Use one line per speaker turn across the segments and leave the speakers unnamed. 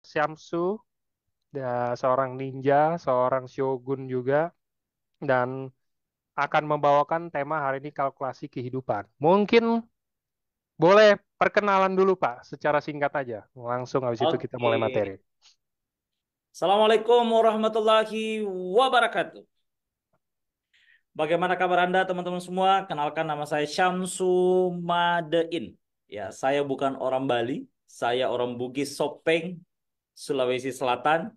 Syamsu, seorang ninja, seorang shogun juga, dan akan membawakan tema hari ini kalkulasi kehidupan. Mungkin boleh perkenalan dulu Pak, secara singkat aja. Langsung habis itu kita
Oke.
mulai materi.
Assalamualaikum warahmatullahi wabarakatuh. Bagaimana kabar Anda teman-teman semua? Kenalkan nama saya Syamsu Madein. Ya, saya bukan orang Bali, saya orang Bugis Sopeng, Sulawesi Selatan.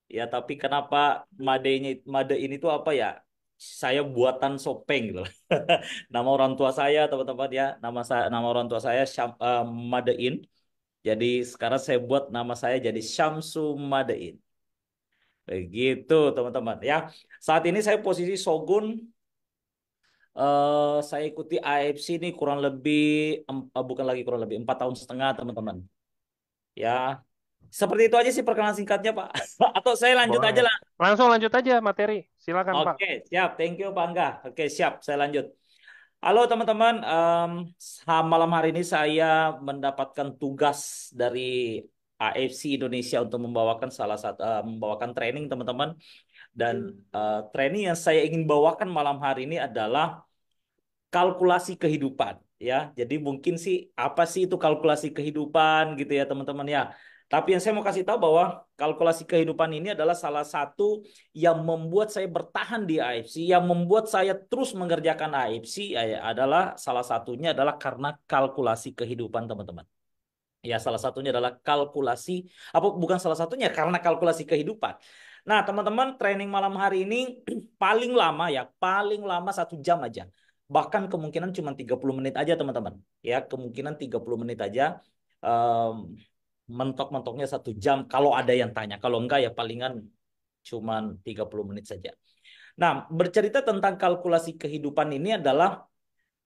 Ya, tapi kenapa Madein itu apa ya? Saya buatan Sopeng gitu. Nama orang tua saya teman-teman ya, nama orang tua saya Madein. Jadi sekarang saya buat nama saya jadi Syamsu Madein. Begitu teman-teman ya. Saat ini saya posisi Shogun. Saya ikuti AFC ini kurang lebih bukan lagi kurang lebih 4 tahun setengah teman-teman. Ya, seperti itu aja sih perkenalan singkatnya Pak. Atau saya lanjut aja
Boleh.
lah.
Langsung lanjut aja materi. Silakan Pak.
Oke, siap. Thank you Pak Angga. Oke, siap. Saya lanjut. Halo teman-teman. Malam hari ini saya mendapatkan tugas dari AFC Indonesia untuk membawakan training teman-teman. Dan training yang saya ingin bawakan malam hari ini adalah kalkulasi kehidupan ya. Jadi mungkin sih apa sih itu kalkulasi kehidupan gitu ya teman-teman ya. Tapi yang saya mau kasih tahu bahwa kalkulasi kehidupan ini adalah salah satu yang membuat saya bertahan di AFC, yang membuat saya terus mengerjakan AFC adalah salah satunya adalah karena kalkulasi kehidupan teman-teman. Ya, salah satunya adalah kalkulasi, apa bukan salah satunya karena kalkulasi kehidupan. Nah, teman-teman, training malam hari ini paling lama ya, paling lama 1 jam aja. Bahkan kemungkinan cuma 30 menit aja, teman-teman. Ya, kemungkinan 30 menit aja. Em, Mentok-mentoknya 1 jam kalau ada yang tanya. Kalau enggak ya palingan cuma 30 menit saja. Nah, bercerita tentang kalkulasi kehidupan ini adalah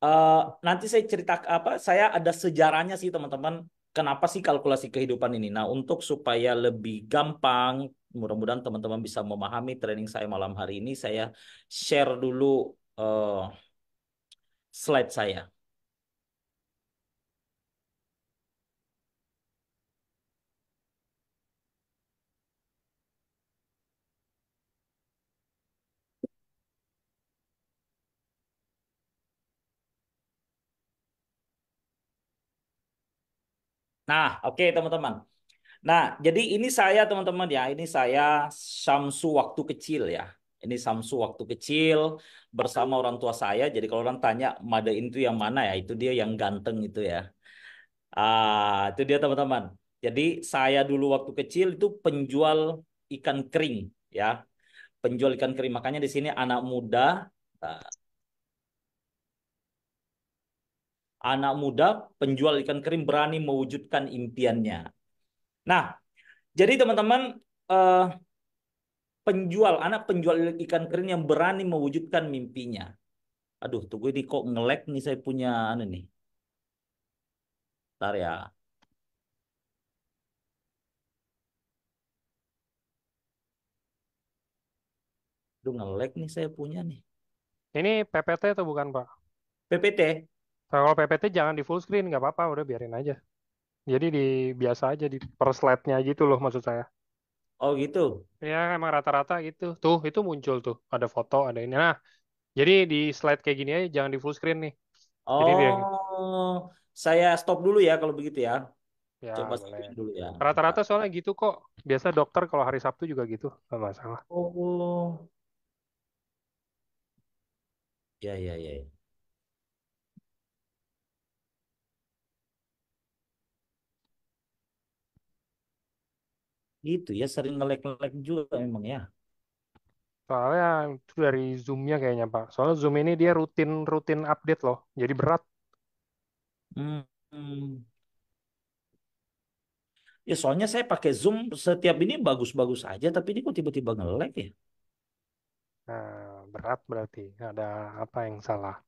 Eh, nanti saya cerita apa? Saya ada sejarahnya sih teman-teman. Kenapa sih kalkulasi kehidupan ini? Nah, untuk supaya lebih gampang, mudah-mudahan teman-teman bisa memahami training saya malam hari ini. Saya share dulu eh, slide saya. Nah, oke teman-teman. Nah, jadi ini saya teman-teman ya. Ini saya Samsu waktu kecil ya. Ini Samsu waktu kecil bersama orang tua saya. Jadi kalau orang tanya Madain itu yang mana ya? Itu dia yang ganteng itu ya. Itu dia teman-teman. Jadi saya dulu waktu kecil itu penjual ikan kering ya, penjual ikan kering. Makanya di sini uh, anak muda penjual ikan kering berani mewujudkan impiannya. Nah, jadi teman-teman eh, anak penjual ikan kering yang berani mewujudkan mimpinya. Aduh, tunggu ini kok nge-lag nih saya punya anu nih. Ntar ya. Aduh, nge-lag nih saya punya nih.
Ini PPT atau bukan Pak?
PPT.
Kalau PPT jangan di full screen, nggak apa-apa, udah biarin aja. Jadi di biasa aja di per slide-nya gitu loh maksud saya.
Oh gitu.
Ya emang rata-rata gitu. Tuh itu muncul tuh, ada foto, ada ini. Nah, jadi di slide kayak gini aja jangan di full screen nih. Jadi dia
Oh, saya stop dulu ya kalau begitu ya.
ya
Coba
boleh.
stopin dulu ya.
Rata-rata
Bentar.
soalnya gitu kok. Biasa dokter kalau hari Sabtu juga gitu, nggak masalah.
Oh, ya, ya, ya, ya. Gitu ya, sering nge-lag juga memang ya.
Soalnya itu dari Zoom-nya kayaknya Pak. Soalnya Zoom ini dia rutin rutin update loh. Jadi berat.
Hmm. Hmm. Ya soalnya saya pakai Zoom setiap ini bagus-bagus aja, tapi ini kok tiba-tiba nge-lag ya?
Nah, berat berarti. Ada apa yang salah?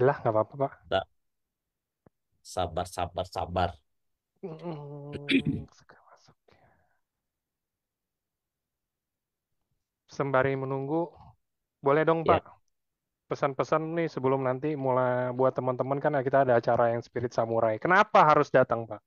Lah, nggak apa-apa Pak.
Tak, sabar, sabar, sabar.
Segera masuk. Sembari menunggu, boleh dong Pak
Ya.
pesan-pesan nih sebelum nanti mulai buat teman-teman kan kita ada acara yang Spirit Samurai. Kenapa harus datang Pak?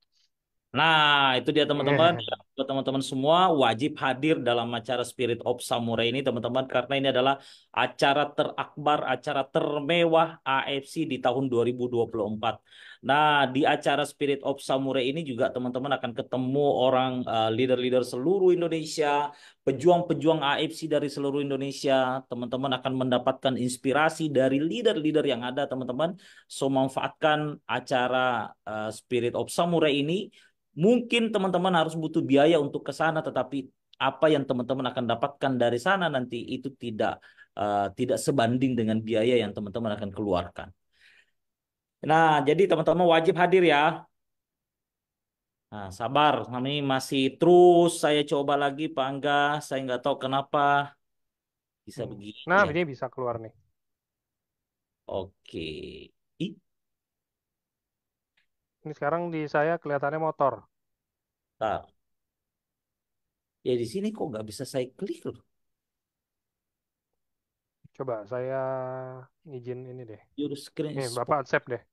Nah, itu dia teman-teman. buat teman-teman semua wajib hadir dalam acara Spirit of Samurai ini teman-teman karena ini adalah acara terakbar, acara termewah AFC di tahun 2024. Nah, di acara Spirit of Samurai ini juga teman-teman akan ketemu orang leader-leader seluruh Indonesia, pejuang-pejuang AFC dari seluruh Indonesia. Teman-teman akan mendapatkan inspirasi dari leader-leader yang ada, teman-teman. So, manfaatkan acara Spirit of Samurai ini. Mungkin teman-teman harus butuh biaya untuk ke sana, tetapi apa yang teman-teman akan dapatkan dari sana nanti itu tidak sebanding dengan biaya yang teman-teman akan keluarkan. Nah, jadi teman-teman wajib hadir ya. Nah, sabar, kami masih terus saya coba lagi Pak Angga. Saya nggak tahu kenapa bisa
Hmm.
begini
Nah,
ya.
ini bisa keluar nih.
Oke. Ih,
Ini sekarang di saya kelihatannya motor.
bentar. Ya di sini kok nggak bisa saya klik loh.
Coba saya izin ini deh.
Your screen
Nih,
spot
Bapak accept deh.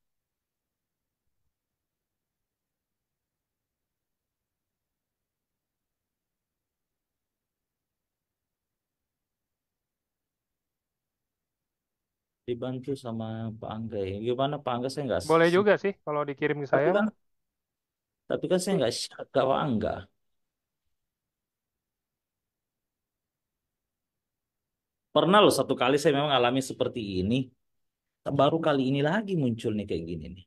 dibantu sama Pak Angga ya. Gimana Pak Angga saya nggak
Boleh juga sih kalau dikirim ke
tapi
saya
kan
mah.
saya nggak share ke Pak Angga. Pernah loh satu kali saya memang alami seperti ini. Baru kali ini lagi muncul nih kayak gini nih.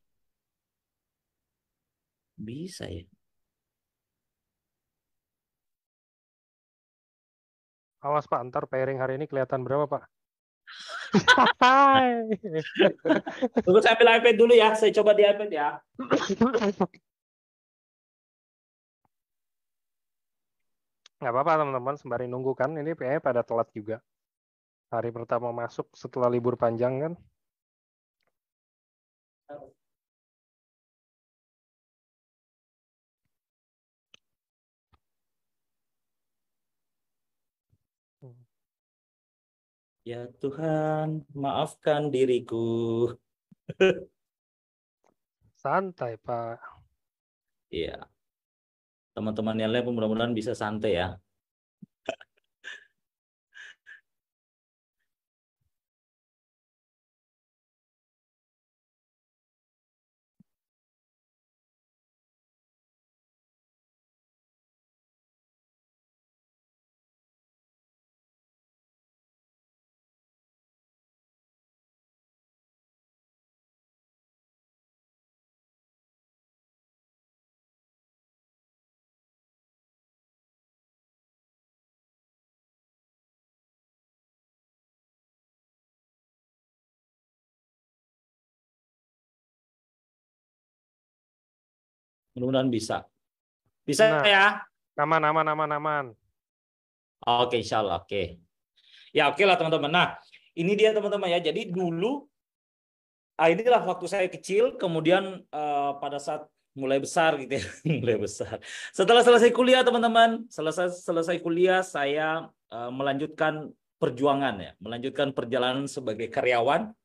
Bisa ya.
Awas Pak, ntar pairing hari ini kelihatan berapa Pak? Hai.
Tunggu saya ambil iPad dulu ya. Saya coba di iPad ya.
Nggak apa-apa teman-teman, sembari nunggu kan. Ini kayaknya pada telat juga. Hari pertama masuk setelah libur panjang kan.
Ya Tuhan, maafkan diriku.
Santai Pak.
Iya, teman-teman yang lain pun mudah-mudahan bisa santai ya. Mudah-mudahan bisa. Bisa
Nah,
ya?
aman, aman, aman, aman.
Oke, insya Allah. Oke. Ya oke lah teman-teman. Nah, ini dia teman-teman ya. Jadi dulu inilah waktu saya kecil, kemudian pada saat mulai besar gitu ya, mulai besar. Setelah selesai kuliah teman-teman, selesai selesai kuliah saya melanjutkan perjuangan ya, melanjutkan perjalanan sebagai karyawan.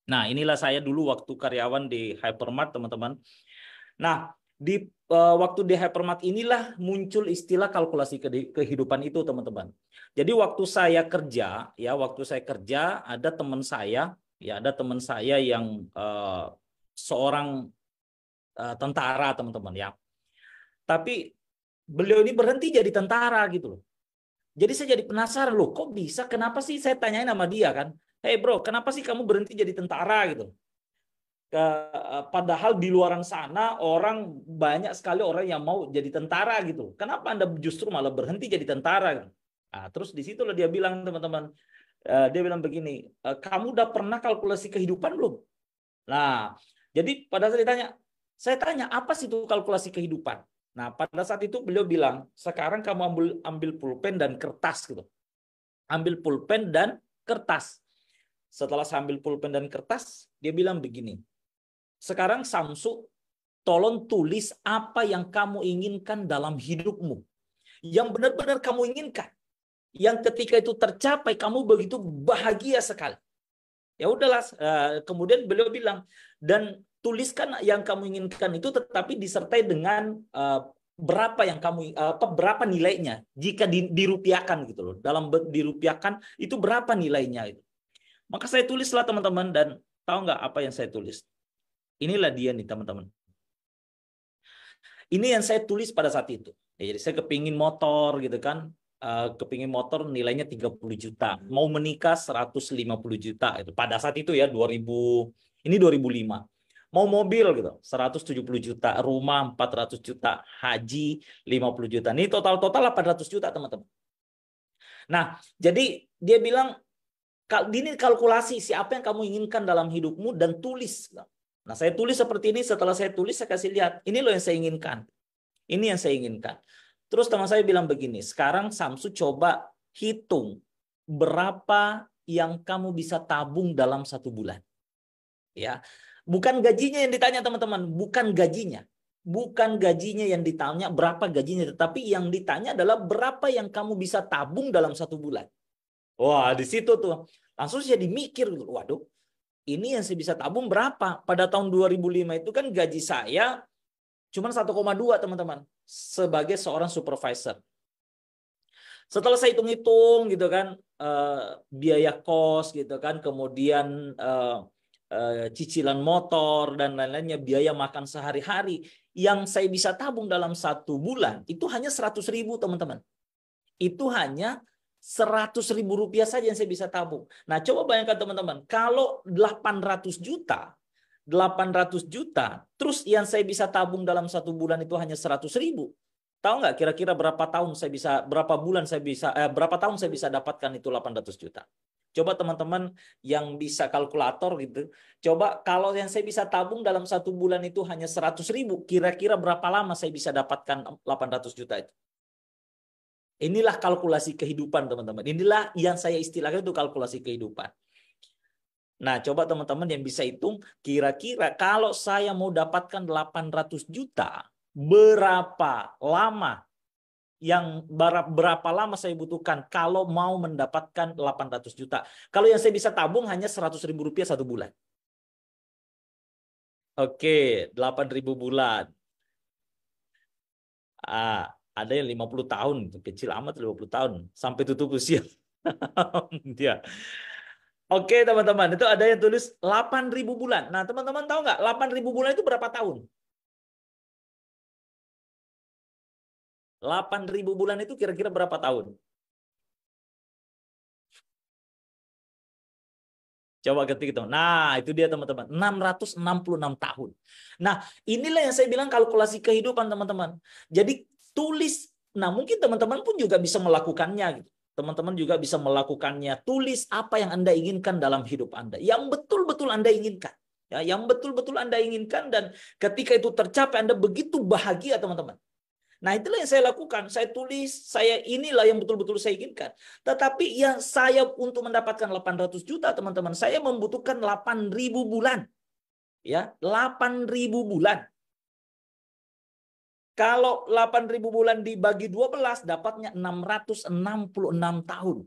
Nah, inilah saya dulu waktu karyawan di Hypermart teman-teman. Nah, di waktu di Hypermart inilah muncul istilah kalkulasi kehidupan itu teman-teman. Jadi waktu saya kerja ada teman saya, ya ada teman saya yang seorang tentara teman-teman ya. Tapi beliau ini berhenti jadi tentara gitu loh. Jadi saya jadi penasaran loh, kok bisa? Kenapa sih saya tanyain sama dia kan? Hey bro, kenapa sih kamu berhenti jadi tentara gitu? Padahal di luar sana orang banyak sekali orang yang mau jadi tentara gitu. Kenapa Anda justru malah berhenti jadi tentara? Nah, terus di situlah dia bilang teman-teman, dia bilang begini, kamu udah pernah kalkulasi kehidupan belum? Nah, jadi pada saat ditanya, saya tanya apa sih itu kalkulasi kehidupan? Nah, pada saat itu beliau bilang, sekarang kamu ambil pulpen dan kertas gitu. Ambil pulpen dan kertas. Setelah saya ambil pulpen dan kertas, dia bilang begini, sekarang Samsu, tolong tulis apa yang kamu inginkan dalam hidupmu. Yang benar-benar kamu inginkan. Yang ketika itu tercapai, kamu begitu bahagia sekali. Ya udahlah, kemudian beliau bilang, dan tuliskan yang kamu inginkan itu tetapi disertai dengan berapa yang kamu berapa nilainya jika dirupiahkan gitu loh. Dalam dirupiahkan itu berapa nilainya itu. Maka saya tulislah teman-teman, dan tahu nggak apa yang saya tulis? Inilah dia nih teman-teman. Ini yang saya tulis pada saat itu. Ya, jadi saya kepingin motor gitu kan. Kepingin motor nilainya 30 juta. Mau menikah 150 juta. Itu. Pada saat itu ya 2000, ini 2005. Mau mobil gitu 170 juta. Rumah 400 juta. Haji 50 juta. Ini total 800 juta teman-teman. Nah jadi dia bilang, ini kalkulasi siapa yang kamu inginkan dalam hidupmu dan tulis. Nah, saya tulis seperti ini. Setelah saya tulis, saya kasih lihat. Ini loh yang saya inginkan. Ini yang saya inginkan. Terus teman saya bilang begini, sekarang Samsu coba hitung berapa yang kamu bisa tabung dalam 1 bulan. Ya, bukan gajinya yang ditanya teman-teman, bukan gajinya. Bukan gajinya yang ditanya, berapa gajinya. Tetapi yang ditanya adalah berapa yang kamu bisa tabung dalam 1 bulan. Wah, di situ tuh. Langsung jadi mikir, waduh, ini yang saya bisa tabung berapa? Pada tahun 2005 itu kan gaji saya cuma 1,2 teman-teman sebagai seorang supervisor. Setelah saya hitung-hitung gitu kan, biaya kos gitu kan, kemudian cicilan motor dan lain-lainnya, biaya makan sehari-hari, yang saya bisa tabung dalam 1 bulan itu hanya 100.000 teman-teman. Itu hanya 100.000 rupiah saja yang saya bisa tabung. Nah, coba bayangkan teman-teman, kalau 800 juta, terus yang saya bisa tabung dalam 1 bulan itu hanya 100.000. Tahu nggak kira-kira berapa tahun saya bisa, berapa tahun saya bisa dapatkan itu 800 juta? Coba teman-teman yang bisa kalkulator gitu, coba kalau yang saya bisa tabung dalam 1 bulan itu hanya 100.000, kira-kira berapa lama saya bisa dapatkan 800 juta itu? Inilah kalkulasi kehidupan teman-teman. Inilah yang saya istilahkan itu kalkulasi kehidupan. Nah, coba teman-teman yang bisa hitung, kira-kira kalau saya mau dapatkan 800 juta, berapa lama berapa lama saya butuhkan kalau mau mendapatkan 800 juta. Kalau yang saya bisa tabung hanya 100.000 rupiah 1 bulan. Oke, 8.000 bulan. Ada yang 50 tahun, kecil amat 50 tahun, sampai tutup usia. Dia. Oke teman-teman, itu ada yang tulis 8.000 bulan. Nah teman-teman tahu nggak 8.000 bulan itu berapa tahun? 8.000 bulan itu kira-kira berapa tahun? Coba ketik itu. Nah, itu dia teman-teman. 666 tahun. Nah, inilah yang saya bilang kalkulasi kehidupan teman-teman. Jadi tulis. Nah, mungkin teman-teman pun juga bisa melakukannya gitu. Teman-teman juga bisa melakukannya. Tulis apa yang Anda inginkan dalam hidup Anda. Yang betul-betul Anda inginkan. Ya, yang betul-betul Anda inginkan, dan ketika itu tercapai Anda begitu bahagia teman-teman. Nah, itulah yang saya lakukan. Saya tulis, inilah yang betul-betul saya inginkan. Tetapi yang saya untuk mendapatkan 800 juta, teman-teman, saya membutuhkan 8.000 bulan. Ya, 8.000 bulan. Kalau 8.000 bulan dibagi 12, dapatnya 666 tahun.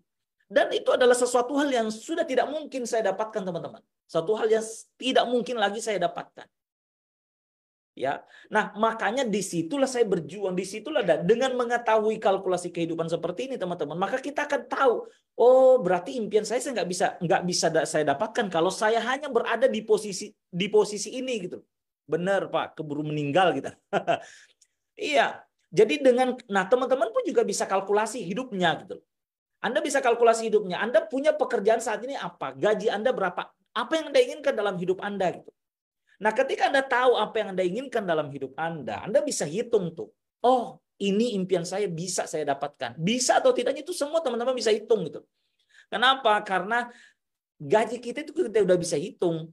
Dan itu adalah sesuatu hal yang sudah tidak mungkin saya dapatkan, teman-teman. Satu hal yang tidak mungkin lagi saya dapatkan. Ya, nah makanya disitulah saya berjuang, disitulah dengan mengetahui kalkulasi kehidupan seperti ini teman-teman, maka kita akan tahu, oh berarti impian saya nggak bisa saya dapatkan kalau saya hanya berada di posisi ini gitu. Benar Pak, keburu meninggal kita. Iya, jadi nah teman-teman pun juga bisa kalkulasi hidupnya gitu. Anda bisa kalkulasi hidupnya, Anda punya pekerjaan saat ini apa, gaji Anda berapa, apa yang Anda inginkan dalam hidup Anda gitu. Nah, ketika Anda tahu apa yang Anda inginkan dalam hidup Anda bisa hitung tuh. Oh, ini impian saya bisa saya dapatkan. Bisa atau tidaknya itu semua teman-teman bisa hitung gitu. Kenapa? Karena gaji kita itu kita udah bisa hitung.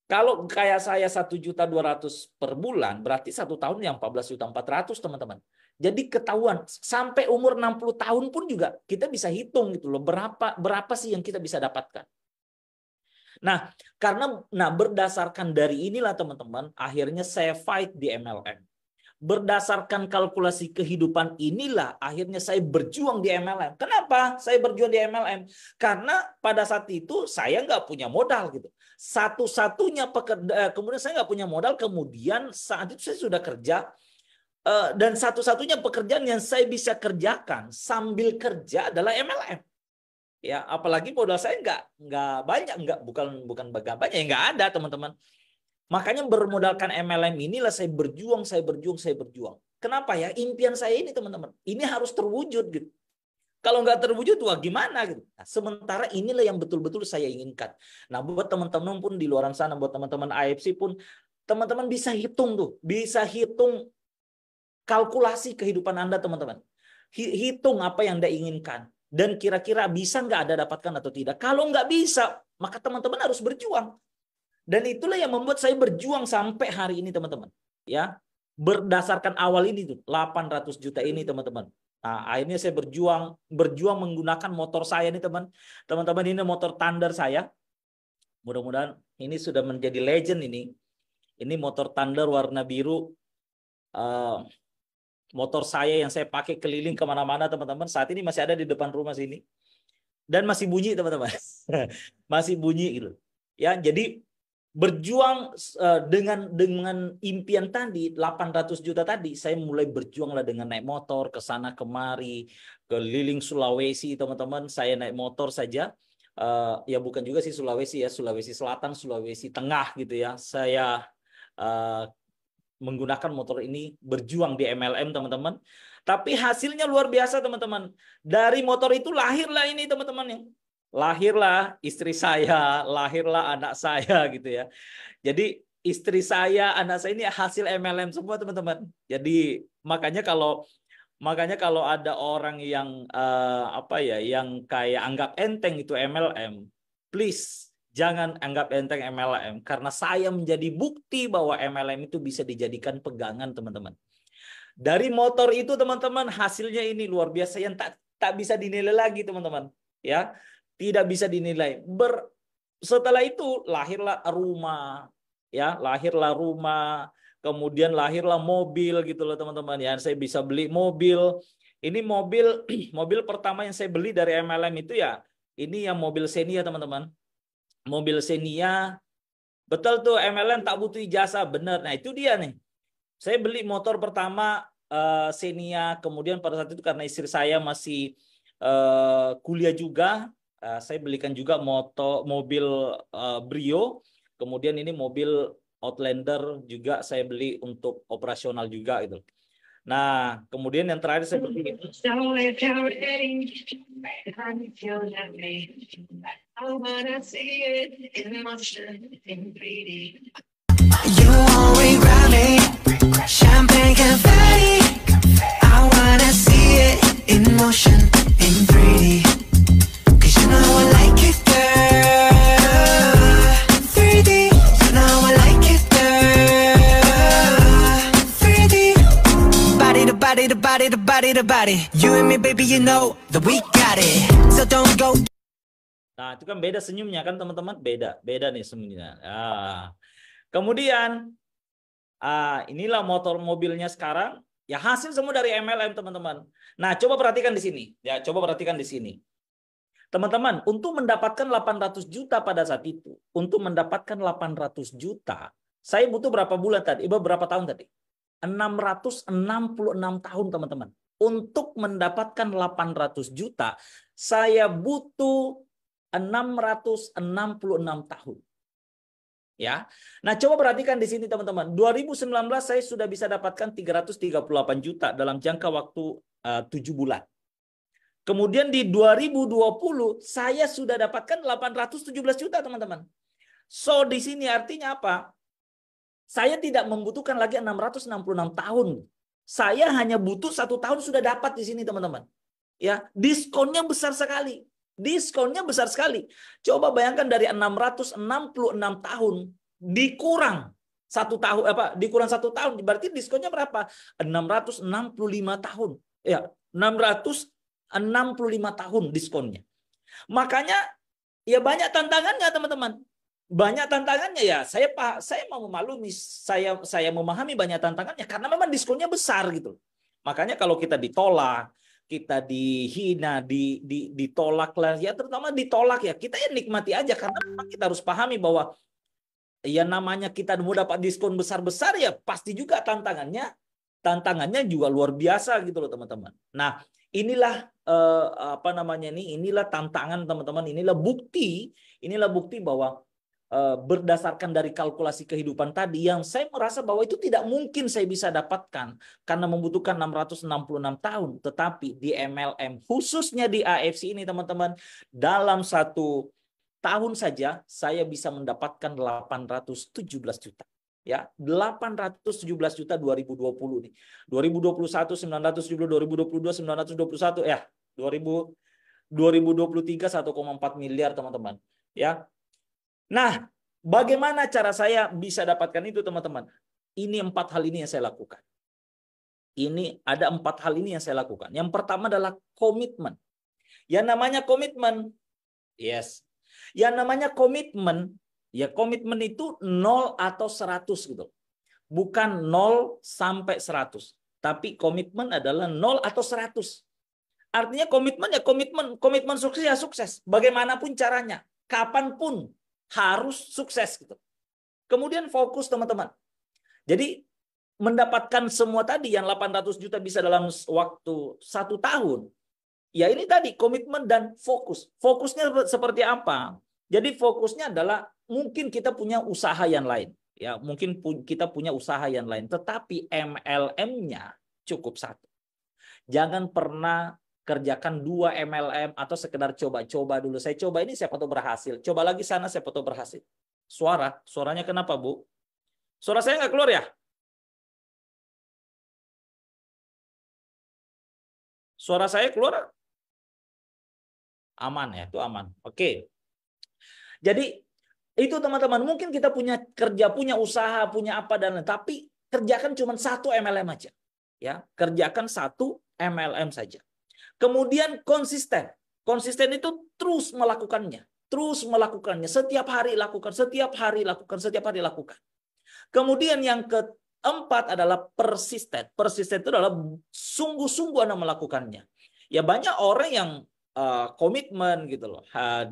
Kalau kayak saya 1.200.000 per bulan, berarti 1 tahun yang 14.400.000 teman-teman. Jadi ketahuan sampai umur 60 tahun pun juga kita bisa hitung gitu loh. Berapa sih yang kita bisa dapatkan. Nah, berdasarkan dari inilah teman-teman, akhirnya saya fight di MLM. Berdasarkan kalkulasi kehidupan inilah akhirnya saya berjuang di MLM. Kenapa saya berjuang di MLM? Karena pada saat itu saya nggak punya modal gitu. Satu-satunya kemudian saya nggak punya modal, kemudian saat itu saya sudah kerja Dan satu-satunya pekerjaan yang saya bisa kerjakan sambil kerja adalah MLM. Ya, apalagi modal saya nggak banyak, bukan banyak, ya nggak ada teman-teman. Makanya bermodalkan MLM inilah saya berjuang, saya berjuang, saya berjuang. Kenapa ya? Impian saya ini teman-teman, ini harus terwujud gitu. Kalau nggak terwujud, wah gimana gitu. Nah, sementara inilah yang betul-betul saya inginkan. Nah, buat teman-teman pun di luar sana, buat teman-teman AFC pun, teman-teman bisa hitung tuh, bisa hitung kalkulasi kehidupan Anda teman-teman. Hitung apa yang Anda inginkan. Dan kira-kira bisa nggak Anda dapatkan atau tidak. Kalau nggak bisa, maka teman-teman harus berjuang. Dan itulah yang membuat saya berjuang sampai hari ini teman-teman. Ya, berdasarkan awal ini tuh 800 juta ini teman-teman. Nah, akhirnya saya berjuang menggunakan motor saya nih teman-teman. Ini motor Thunder saya. Mudah-mudahan ini sudah menjadi legend ini. Ini motor Thunder warna biru. Motor saya yang saya pakai keliling kemana-mana teman-teman. Saat ini masih ada di depan rumah sini. Dan masih bunyi teman-teman. Masih bunyi gitu. Ya, jadi berjuang dengan impian tadi 800 juta tadi, saya mulai berjuanglah dengan naik motor ke sana kemari, keliling Sulawesi teman-teman. Saya naik motor saja, ya bukan juga sih Sulawesi ya, Sulawesi Selatan, Sulawesi Tengah gitu ya. Saya menggunakan motor ini berjuang di MLM teman-teman. Tapi hasilnya luar biasa teman-teman. Dari motor itu lahirlah ini teman-teman. Lahirlah istri saya, lahirlah anak saya gitu ya. Jadi istri saya, anak saya ini hasil MLM semua teman-teman. Jadi makanya kalau ada orang yang yang kayak anggap enteng itu MLM, please jangan anggap enteng MLM, karena saya menjadi bukti bahwa MLM itu bisa dijadikan pegangan teman-teman. Dari motor itu teman-teman, hasilnya ini luar biasa yang tak bisa dinilai lagi teman-teman. Ya, tidak bisa dinilai. Setelah itu lahirlah rumah, ya, lahirlah rumah, kemudian lahirlah mobil gitu loh teman-teman. Ya, saya bisa beli mobil. Ini mobil mobil pertama yang saya beli dari MLM itu ya, ini yang mobil Xenia teman-teman. Mobil Xenia, betul tuh MLM tak butuh ijazah, bener. Nah itu dia nih. Saya beli motor pertama Xenia, kemudian pada saat itu karena istri saya masih kuliah juga, saya belikan juga mobil Brio, kemudian ini mobil Outlander juga saya beli untuk operasional juga gitu. Nah, kemudian yang terakhir saya beli
You always around me, champagne confetti. I wanna see it in motion, in 3D. 'Cause you know I like it, girl. 3D, you know I like it, girl. 3D, body to body to body to body to body. You and me, baby, you know that we got it. So don't go.
Nah, itu kan beda senyumnya kan teman-teman, beda nih senyumnya. Kemudian inilah motor mobilnya sekarang, ya hasil semua dari MLM teman-teman. Nah, coba perhatikan di sini, ya coba perhatikan di sini. Teman-teman, untuk mendapatkan 800 juta pada saat itu, untuk mendapatkan 800 juta, saya butuh berapa bulan tadi? Berapa tahun tadi? 666 tahun teman-teman. Untuk mendapatkan 800 juta, saya butuh 666 tahun. Ya. Nah, coba perhatikan di sini teman-teman. 2019 saya sudah bisa dapatkan 338 juta dalam jangka waktu 7 bulan. Kemudian di 2020 saya sudah dapatkan 817 juta teman-teman. So di sini artinya apa? Saya tidak membutuhkan lagi 666 tahun. Saya hanya butuh 1 tahun sudah dapat di sini teman-teman. Ya, diskonnya besar sekali. Diskonnya besar sekali. Coba bayangkan dari 666 tahun dikurang 1 tahun dikurang 1 tahun berarti diskonnya berapa? 665 tahun. Ya, 665 tahun diskonnya. Makanya ya banyak tantangannya teman-teman. Banyak tantangannya ya. Saya mau memaklumi, saya memahami banyak tantangannya karena memang diskonnya besar gitu. Makanya kalau kita ditolak, kita dihina, ditolak lah, ya terutama ditolak ya, kita ya nikmati aja karena memang kita harus pahami bahwa ya namanya kita mau dapat diskon besar-besar ya pasti juga tantangannya tantangannya juga luar biasa gitu loh teman-teman. Nah, inilah apa namanya inilah tantangan teman-teman, inilah bukti bahwa berdasarkan dari kalkulasi kehidupan tadi yang saya merasa bahwa itu tidak mungkin saya bisa dapatkan karena membutuhkan 666 tahun. Tetapi di MLM, khususnya di AFC ini teman-teman, dalam 1 tahun saja saya bisa mendapatkan 817 juta. Ya, 817 juta 2020 nih. 2021 970, 2022 921 ya. 2023 1,4 miliar teman-teman. Ya. Nah, bagaimana cara saya bisa dapatkan itu teman-teman? Ini 4 hal ini yang saya lakukan. Ini ada 4 hal ini yang saya lakukan. Yang pertama adalah komitmen. Yang namanya komitmen, yes. Yang namanya komitmen, ya komitmen itu 0 atau 100 gitu. Bukan 0 sampai 100. Tapi komitmen adalah 0 atau 100. Artinya komitmen ya komitmen sukses ya sukses. Bagaimanapun caranya, kapanpun harus sukses gitu. Kemudian fokus teman-teman. Jadi mendapatkan semua tadi yang 800 juta bisa dalam waktu 1 tahun. Ya ini tadi komitmen dan fokus. Fokusnya seperti apa? Jadi fokusnya adalah mungkin kita punya usaha yang lain. Ya, mungkin kita punya usaha yang lain. Tetapi MLM-nya cukup 1. Jangan pernah kerjakan 2 MLM atau sekedar coba-coba dulu. Saya coba ini siapa tahu berhasil. Coba lagi sana siapa tahu berhasil. Suaranya kenapa, Bu? Suara saya nggak keluar ya? Suara saya keluar? Aman ya, itu aman. Oke. Jadi itu teman-teman, mungkin kita punya kerja, punya usaha, punya apa dan lain, tapi kerjakan cuma 1 MLM aja. Ya, kerjakan 1 MLM saja. Kemudian konsisten. Konsisten itu terus melakukannya. Terus melakukannya. Setiap hari lakukan. Setiap hari lakukan. Setiap hari lakukan. Kemudian yang keempat adalah persisten. Persisten itu adalah sungguh-sungguh Anda melakukannya. Ya banyak orang yang komitmen gitu loh.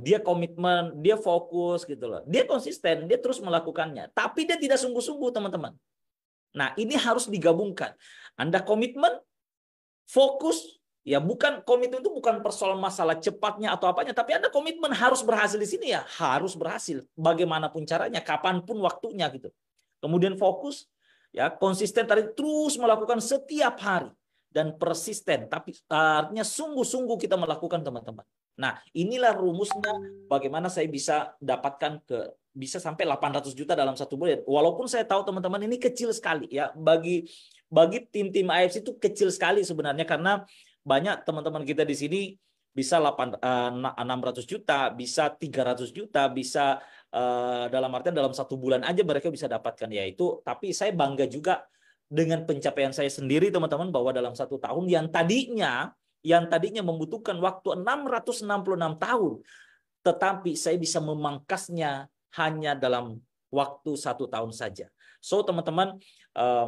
Dia komitmen, dia fokus gitu loh. Dia konsisten, dia terus melakukannya. Tapi dia tidak sungguh-sungguh teman-teman. Nah ini harus digabungkan. Anda komitmen, fokus. Ya bukan komitmen itu bukan persoalan masalah cepatnya atau apanya, tapi Anda komitmen harus berhasil di sini ya, harus berhasil bagaimanapun caranya, kapanpun waktunya gitu. Kemudian fokus, ya konsisten tadi terus melakukan setiap hari dan persisten, tapi artinya sungguh-sungguh kita melakukan teman-teman. Nah inilah rumusnya bagaimana saya bisa dapatkan bisa sampai 800 juta dalam 1 bulan. Walaupun saya tahu teman-teman ini kecil sekali ya bagi tim-tim AFC itu kecil sekali sebenarnya karena banyak teman-teman kita di sini bisa 600 juta, bisa 300 juta, bisa dalam artian dalam 1 bulan aja mereka bisa dapatkan yaitu. Tapi saya bangga juga dengan pencapaian saya sendiri teman-teman bahwa dalam 1 tahun yang tadinya membutuhkan waktu 666 tahun, tetapi saya bisa memangkasnya hanya dalam waktu 1 tahun saja. So teman-teman,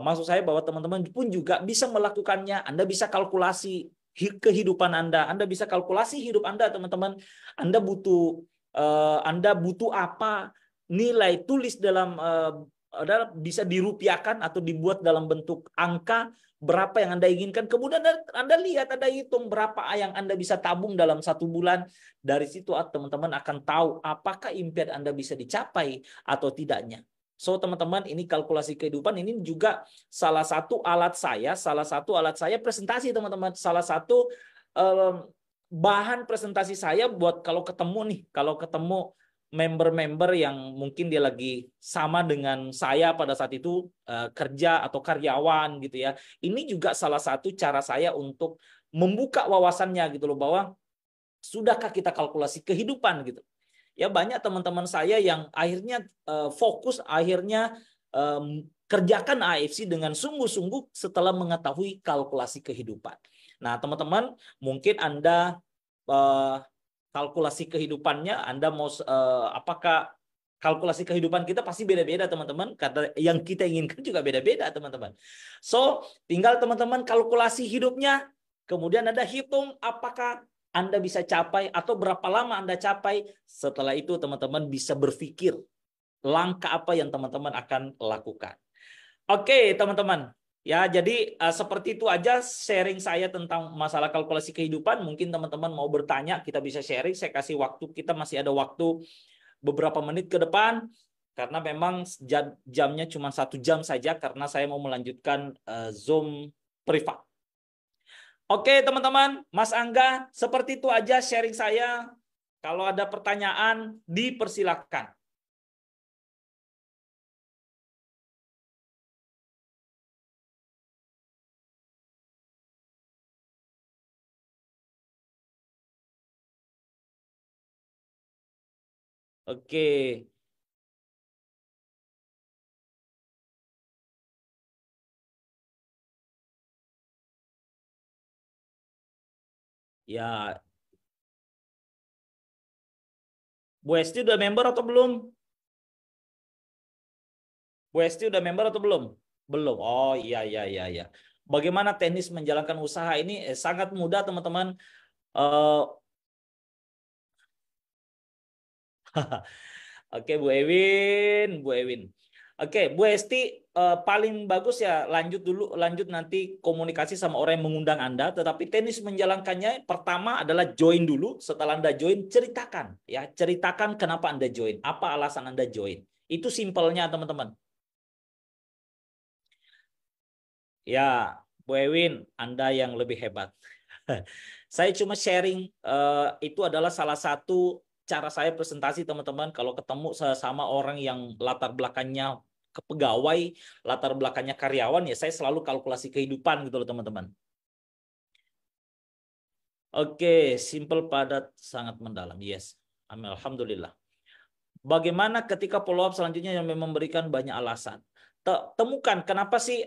maksud saya bahwa teman-teman pun juga bisa melakukannya. Anda bisa kalkulasi kehidupan Anda bisa kalkulasi hidup Anda teman-teman. Anda butuh apa, nilai tulis dalam bisa dirupiahkan atau dibuat dalam bentuk angka berapa yang Anda inginkan. Kemudian Anda lihat, Anda hitung berapa yang Anda bisa tabung dalam 1 bulan. Dari situ teman-teman akan tahu apakah impian Anda bisa dicapai atau tidaknya. So teman-teman, ini kalkulasi kehidupan ini juga salah satu alat saya presentasi teman-teman. Salah satu bahan presentasi saya buat kalau ketemu member-member yang mungkin dia lagi sama dengan saya pada saat itu kerja atau karyawan gitu ya. Ini juga salah satu cara saya untuk membuka wawasannya gitu loh bahwa sudahkah kita kalkulasi kehidupan gitu. Ya banyak teman-teman saya yang akhirnya fokus, akhirnya kerjakan AFC dengan sungguh-sungguh setelah mengetahui kalkulasi kehidupan. Nah teman-teman, mungkin Anda kalkulasi kehidupannya, Anda mau apakah kalkulasi kehidupan kita pasti beda-beda teman-teman, karena yang kita inginkan juga beda-beda teman-teman. So tinggal teman-teman kalkulasi hidupnya, kemudian Anda hitung apakah Anda bisa capai atau berapa lama Anda capai. Setelah itu teman-teman bisa berpikir langkah apa yang teman-teman akan lakukan. Oke teman-teman, Ya, jadi seperti itu aja sharing saya tentang masalah kalkulasi kehidupan. Mungkin teman-teman mau bertanya, kita bisa sharing. Saya kasih waktu, kita masih ada waktu beberapa menit ke depan. Karena memang jamnya cuma 1 jam saja, karena saya mau melanjutkan Zoom privat. Oke teman-teman, Mas Angga, seperti itu aja sharing saya. Kalau ada pertanyaan, dipersilakan. Oke, ya, Bu Esti udah member atau belum? Bu Esti udah member atau belum? Belum. Oh iya iya iya iya. Bagaimana teknis menjalankan usaha ini? Sangat mudah teman-teman. Eh, Oke Bu Ewin, Bu Ewin. Oke Bu Esti, paling bagus ya lanjut dulu, lanjut nanti komunikasi sama orang yang mengundang Anda. Tetapi teknis menjalankannya pertama adalah join dulu. Setelah Anda join, ceritakan ya, ceritakan kenapa Anda join, apa alasan Anda join. Itu simpelnya teman-teman. Ya, Bu Ewin, Anda yang lebih hebat. Saya cuma sharing, itu adalah salah satu cara saya presentasi teman-teman. Kalau ketemu sama orang yang latar belakangnya kepegawai, latar belakangnya karyawan, ya saya selalu kalkulasi kehidupan gitu loh teman-teman. Oke, simple, padat, sangat mendalam. Yes, amin, alhamdulillah. Bagaimana ketika follow up selanjutnya yang memang memberikan banyak alasan? Temukan kenapa sih,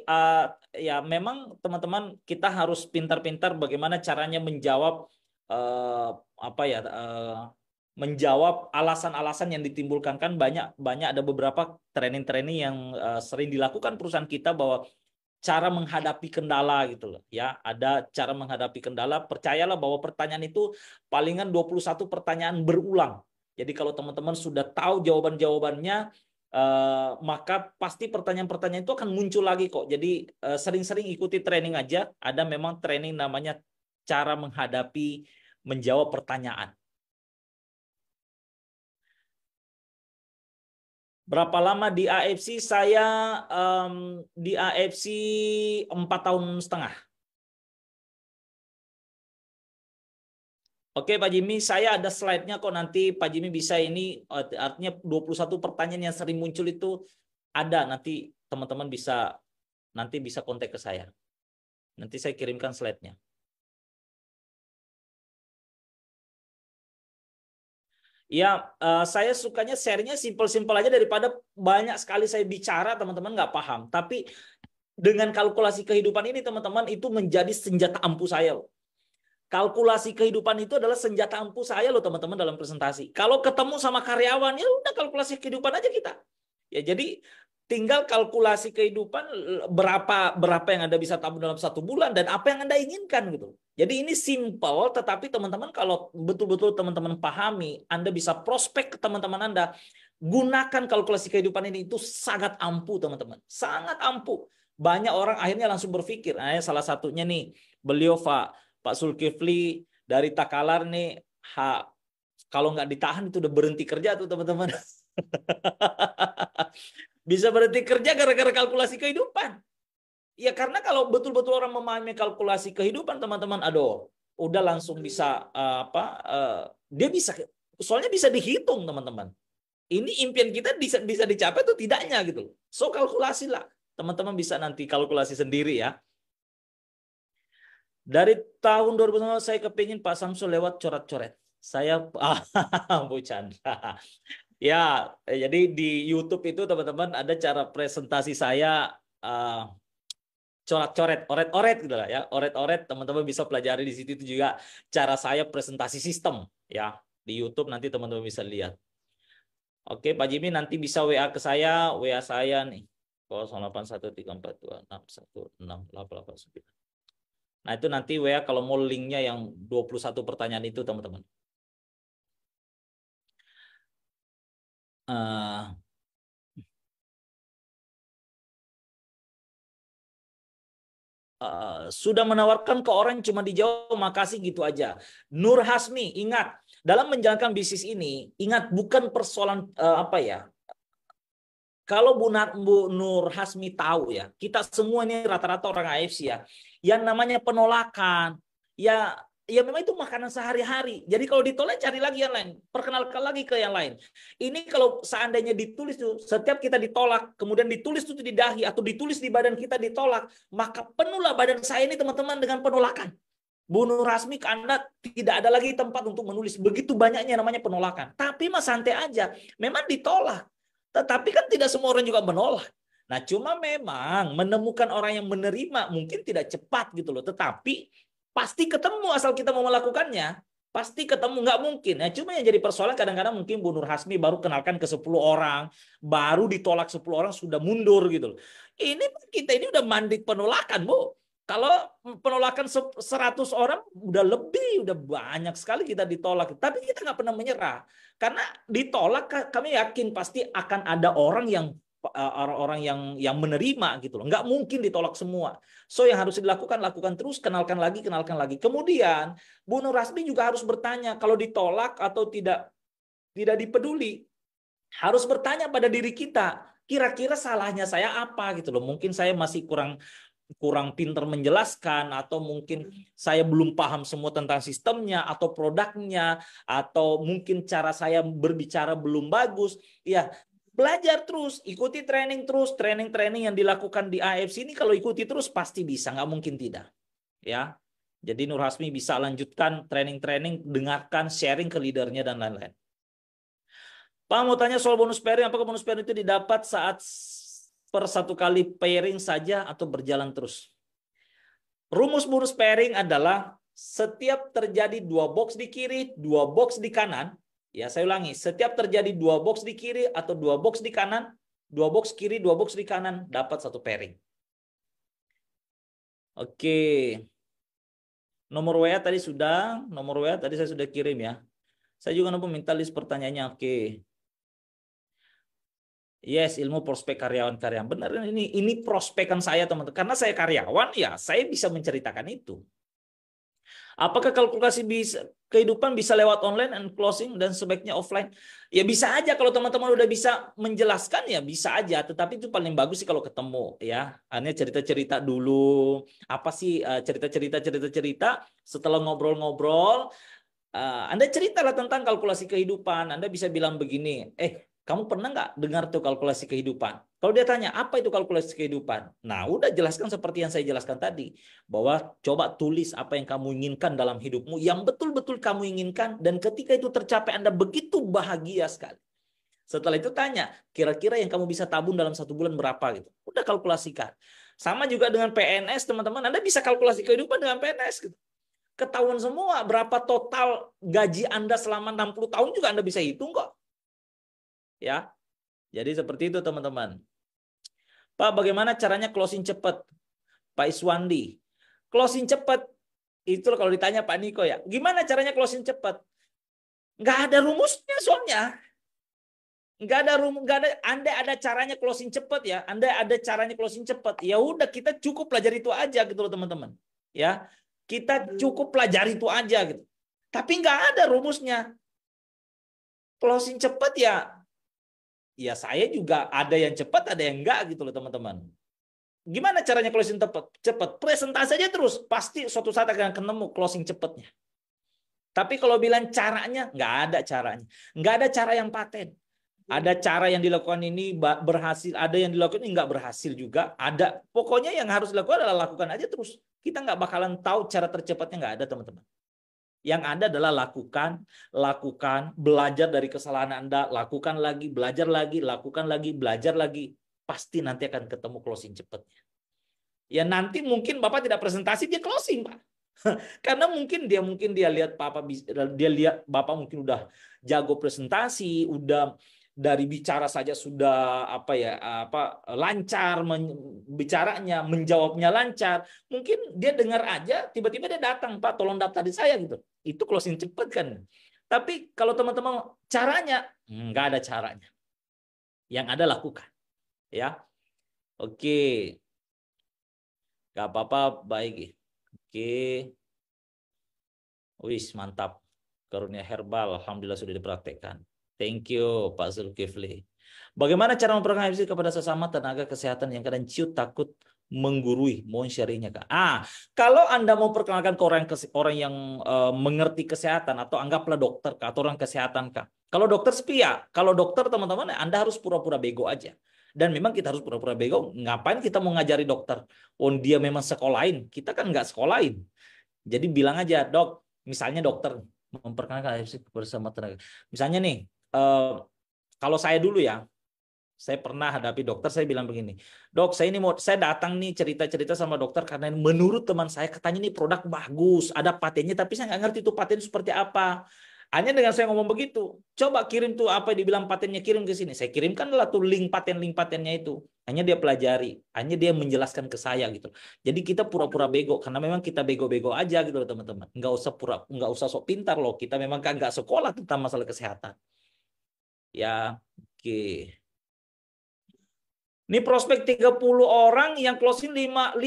ya memang teman-teman kita harus pintar-pintar bagaimana caranya menjawab, apa ya, menjawab alasan-alasan yang ditimbulkan. Kan banyak banyak ada beberapa training-training yang sering dilakukan perusahaan kita, bahwa cara menghadapi kendala gitu loh ya. Ada cara menghadapi kendala, percayalah bahwa pertanyaan itu palingan 21 pertanyaan berulang. Jadi kalau teman-teman sudah tahu jawaban-jawabannya, maka pasti pertanyaan-pertanyaan itu akan muncul lagi kok. Jadi sering-sering ikuti training aja. Ada memang training namanya cara menghadapi, menjawab pertanyaan. Berapa lama di AFC? Saya di AFC 4 tahun setengah. Oke Pak Jimmy, saya ada slide-nya kok, nanti Pak Jimmy bisa ini, artinya 21 pertanyaan yang sering muncul itu ada, nanti teman-teman bisa, nanti bisa kontak ke saya. Nanti saya kirimkan slide-nya. Ya, saya sukanya share-nya simpel-simpel aja, daripada banyak sekali saya bicara teman-teman nggak paham. Tapi dengan kalkulasi kehidupan ini teman-teman, itu menjadi senjata ampuh saya loh. Kalkulasi kehidupan itu adalah senjata ampuh saya loh teman-teman dalam presentasi. Kalau ketemu sama karyawan, ya udah kalkulasi kehidupan aja kita. Ya jadi tinggal kalkulasi kehidupan, berapa yang Anda bisa tabung dalam 1 bulan dan apa yang Anda inginkan gitu. Jadi ini simple, tetapi teman-teman kalau betul-betul teman-teman pahami, Anda bisa prospek ke teman-teman Anda. Gunakan kalkulasi kehidupan ini, itu sangat ampuh teman-teman. Sangat ampuh. Banyak orang akhirnya langsung berpikir. Nah, salah satunya nih, beliau Pak Zulkifli dari Takalar nih, kalau nggak ditahan itu udah berhenti kerja tuh teman-teman. Bisa berhenti kerja gara-gara kalkulasi kehidupan. Ya karena kalau betul-betul orang memahami kalkulasi kehidupan teman-teman, aduh, udah langsung bisa, dia bisa, soalnya bisa dihitung teman-teman. Ini impian kita bisa dicapai atau tidaknya gitu. So kalkulasi lah. Teman-teman bisa nanti kalkulasi sendiri ya. Dari tahun 2009 saya kepingin Pak Samsul lewat coret-coret. Saya Bu Chandra. Ya, jadi di YouTube itu teman-teman ada cara presentasi saya, coret-coret, oret-oret gitu lah ya. Oret-oret, teman-teman bisa pelajari di situ. Itu juga cara saya presentasi sistem ya. Di YouTube nanti teman-teman bisa lihat. Oke, Pak Jimmy nanti bisa WA ke saya, WA saya nih. 081342616889. Nah, itu nanti WA kalau mau linknya yang 21 pertanyaan itu, teman-teman. sudah menawarkan ke orang cuma dijawab makasih gitu aja. Nur Hasmi, ingat dalam menjalankan bisnis ini, ingat bukan persoalan apa ya. Kalau Bu Nur Hasmi tahu ya, kita semua ini rata-rata orang AFC ya, yang namanya penolakan, ya memang itu makanan sehari-hari. Jadi kalau ditolak cari lagi yang lain, perkenalkan lagi ke yang lain. Ini kalau seandainya ditulis tuh, setiap kita ditolak, kemudian ditulis tuh di dahi atau ditulis di badan kita ditolak, maka penuhlah badan saya ini teman-teman dengan penolakan. Bu Nur Hasmi, Anda tidak ada lagi tempat untuk menulis. Begitu banyaknya namanya penolakan. Tapi mas santai aja, memang ditolak. Tetapi kan tidak semua orang juga menolak. Nah, cuma memang menemukan orang yang menerima mungkin tidak cepat gitu loh. Tetapi pasti ketemu asal kita mau melakukannya. Pasti ketemu, nggak mungkin. Nah, cuma yang jadi persoalan kadang-kadang mungkin Bu Nur Hasmi baru kenalkan ke 10 orang, baru ditolak 10 orang sudah mundur gitu loh. Ini kita ini udah mandek penolakan, Bu. Kalau penolakan 100 orang udah lebih, udah banyak sekali kita ditolak. Tapi kita nggak pernah menyerah. Karena ditolak, kami yakin pasti akan ada orang yang menerima gitu loh. Nggak mungkin ditolak semua. So yang harus dilakukan, lakukan terus, kenalkan lagi, kenalkan lagi. Kemudian Bu Nur Hasmi juga harus bertanya kalau ditolak atau tidak dipeduli. Harus bertanya pada diri kita, kira-kira salahnya saya apa gitu loh. Mungkin saya masih kurang pintar menjelaskan, atau mungkin saya belum paham semua tentang sistemnya atau produknya, atau mungkin cara saya berbicara belum bagus. Ya, belajar terus, ikuti training terus, training yang dilakukan di AFC ini kalau ikuti terus pasti bisa, nggak mungkin tidak. Ya, jadi Nur Hasmi bisa lanjutkan training, dengarkan, sharing ke leadernya dan lain-lain. Pak mau tanya soal bonus pairing, apakah bonus pairing itu didapat saat per 1 kali pairing saja atau berjalan terus? Rumus bonus pairing adalah setiap terjadi 2 box di kiri, 2 box di kanan. Ya, saya ulangi, setiap terjadi 2 box di kiri atau 2 box di kanan, 2 box kiri, 2 box di kanan, dapat 1 pairing. Oke. Nomor WA tadi saya sudah kirim ya. Saya juga nanti minta list pertanyaannya. Oke. Yes, ilmu prospek karyawan-karyawan. Benar, ini prospekan saya teman-teman. Karena saya karyawan ya, saya bisa menceritakan itu. Apakah kalkulasi kehidupan bisa lewat online and closing dan sebaiknya offline? Ya bisa aja kalau teman-teman udah bisa menjelaskan ya bisa aja. Tetapi itu paling bagus sih kalau ketemu ya. Hanya cerita-cerita dulu. Apa sih cerita-cerita. Setelah ngobrol-ngobrol, Anda ceritalah tentang kalkulasi kehidupan. Anda bisa bilang begini, kamu pernah nggak dengar tuh kalkulasi kehidupan? Kalau dia tanya, apa itu kalkulasi kehidupan? Nah, udah jelaskan seperti yang saya jelaskan tadi. Bahwa coba tulis apa yang kamu inginkan dalam hidupmu, yang betul-betul kamu inginkan, dan ketika itu tercapai, Anda begitu bahagia sekali. Setelah itu tanya, kira-kira yang kamu bisa tabung dalam 1 bulan berapa gitu. Udah kalkulasikan. Sama juga dengan PNS, teman-teman. Anda bisa kalkulasi kehidupan dengan PNS gitu. Ketahuan semua berapa total gaji Anda selama 60 tahun juga Anda bisa hitung kok. Ya, jadi seperti itu teman-teman. Pak, bagaimana caranya closing cepat? Pak Iswandi, closing cepat itu kalau ditanya Pak Niko ya, gimana caranya closing cepat? Nggak ada rumusnya soalnya. Nggak ada. Anda ada caranya closing cepat ya. Anda ada caranya closing cepat. Ya udah kita cukup pelajari itu aja gitu loh teman-teman. Ya, kita cukup pelajari itu aja gitu. Tapi nggak ada rumusnya. Closing cepat ya saya juga ada yang cepat, ada yang enggak gitu loh teman-teman. Gimana caranya closing cepat? Presentasi aja terus, pasti suatu saat akan ketemu closing cepatnya. Tapi kalau bilang caranya, nggak ada caranya. Nggak ada cara yang paten. Ada cara yang dilakukan ini berhasil, ada yang dilakukan ini nggak berhasil juga. Ada. Pokoknya yang harus dilakukan adalah lakukan aja terus. Kita nggak bakalan tahu cara tercepatnya, nggak ada teman-teman. Yang ada adalah lakukan, belajar dari kesalahan Anda, lakukan lagi, belajar lagi, lakukan lagi, belajar lagi. Pasti nanti akan ketemu closing cepatnya. Ya nanti mungkin Bapak tidak presentasi, dia closing, Pak. Karena mungkin dia lihat Bapak mungkin udah jago presentasi, udah dari bicara saja sudah lancar bicaranya, menjawabnya lancar. Mungkin dia dengar aja, tiba-tiba dia datang, Pak, tolong daftar di saya gitu. Itu closing cepat kan. Tapi kalau teman-teman caranya, nggak ada caranya. Yang ada lakukan. Ya. Oke. Gak apa-apa, baik. Oke. Wis, mantap. Karunia herbal, alhamdulillah sudah dipraktekkan. Thank you, Pak Zulkifli. Bagaimana cara memperkenalkan AFC kepada sesama tenaga kesehatan yang kadang ciut takut menggurui? Mohon syariahnya, Kak. Kalau Anda mau perkenalkan ke orang yang mengerti kesehatan, atau anggaplah dokter, Kak, atau orang kesehatan, Kak. Kalau dokter sepi ya, kalau dokter teman-teman, Anda harus pura-pura bego aja. Dan memang kita harus pura-pura bego. Ngapain kita mau ngajari dokter? Oh, dia memang sekolahin. Kita kan nggak sekolahin. Jadi bilang aja, dok, misalnya dokter memperkenalkan AFC bersama tenaga. Misalnya nih, kalau saya dulu ya, saya pernah hadapi dokter, saya bilang begini, dok, saya datang nih cerita-cerita sama dokter karena menurut teman saya katanya nih produk bagus, ada patennya, tapi saya nggak ngerti tuh paten seperti apa. Hanya dengan saya ngomong begitu, coba kirim tuh apa yang dibilang patennya, kirim ke sini. Saya kirimkanlah tuh link patennya itu. Hanya dia pelajari, hanya dia menjelaskan ke saya gitu. Jadi kita pura-pura bego karena memang kita bego-bego aja gitu loh teman-teman. Nggak usah sok pintar loh. Kita memang kan nggak sekolah tentang masalah kesehatan. Ya, oke. Ini prospek 30 orang yang closing 5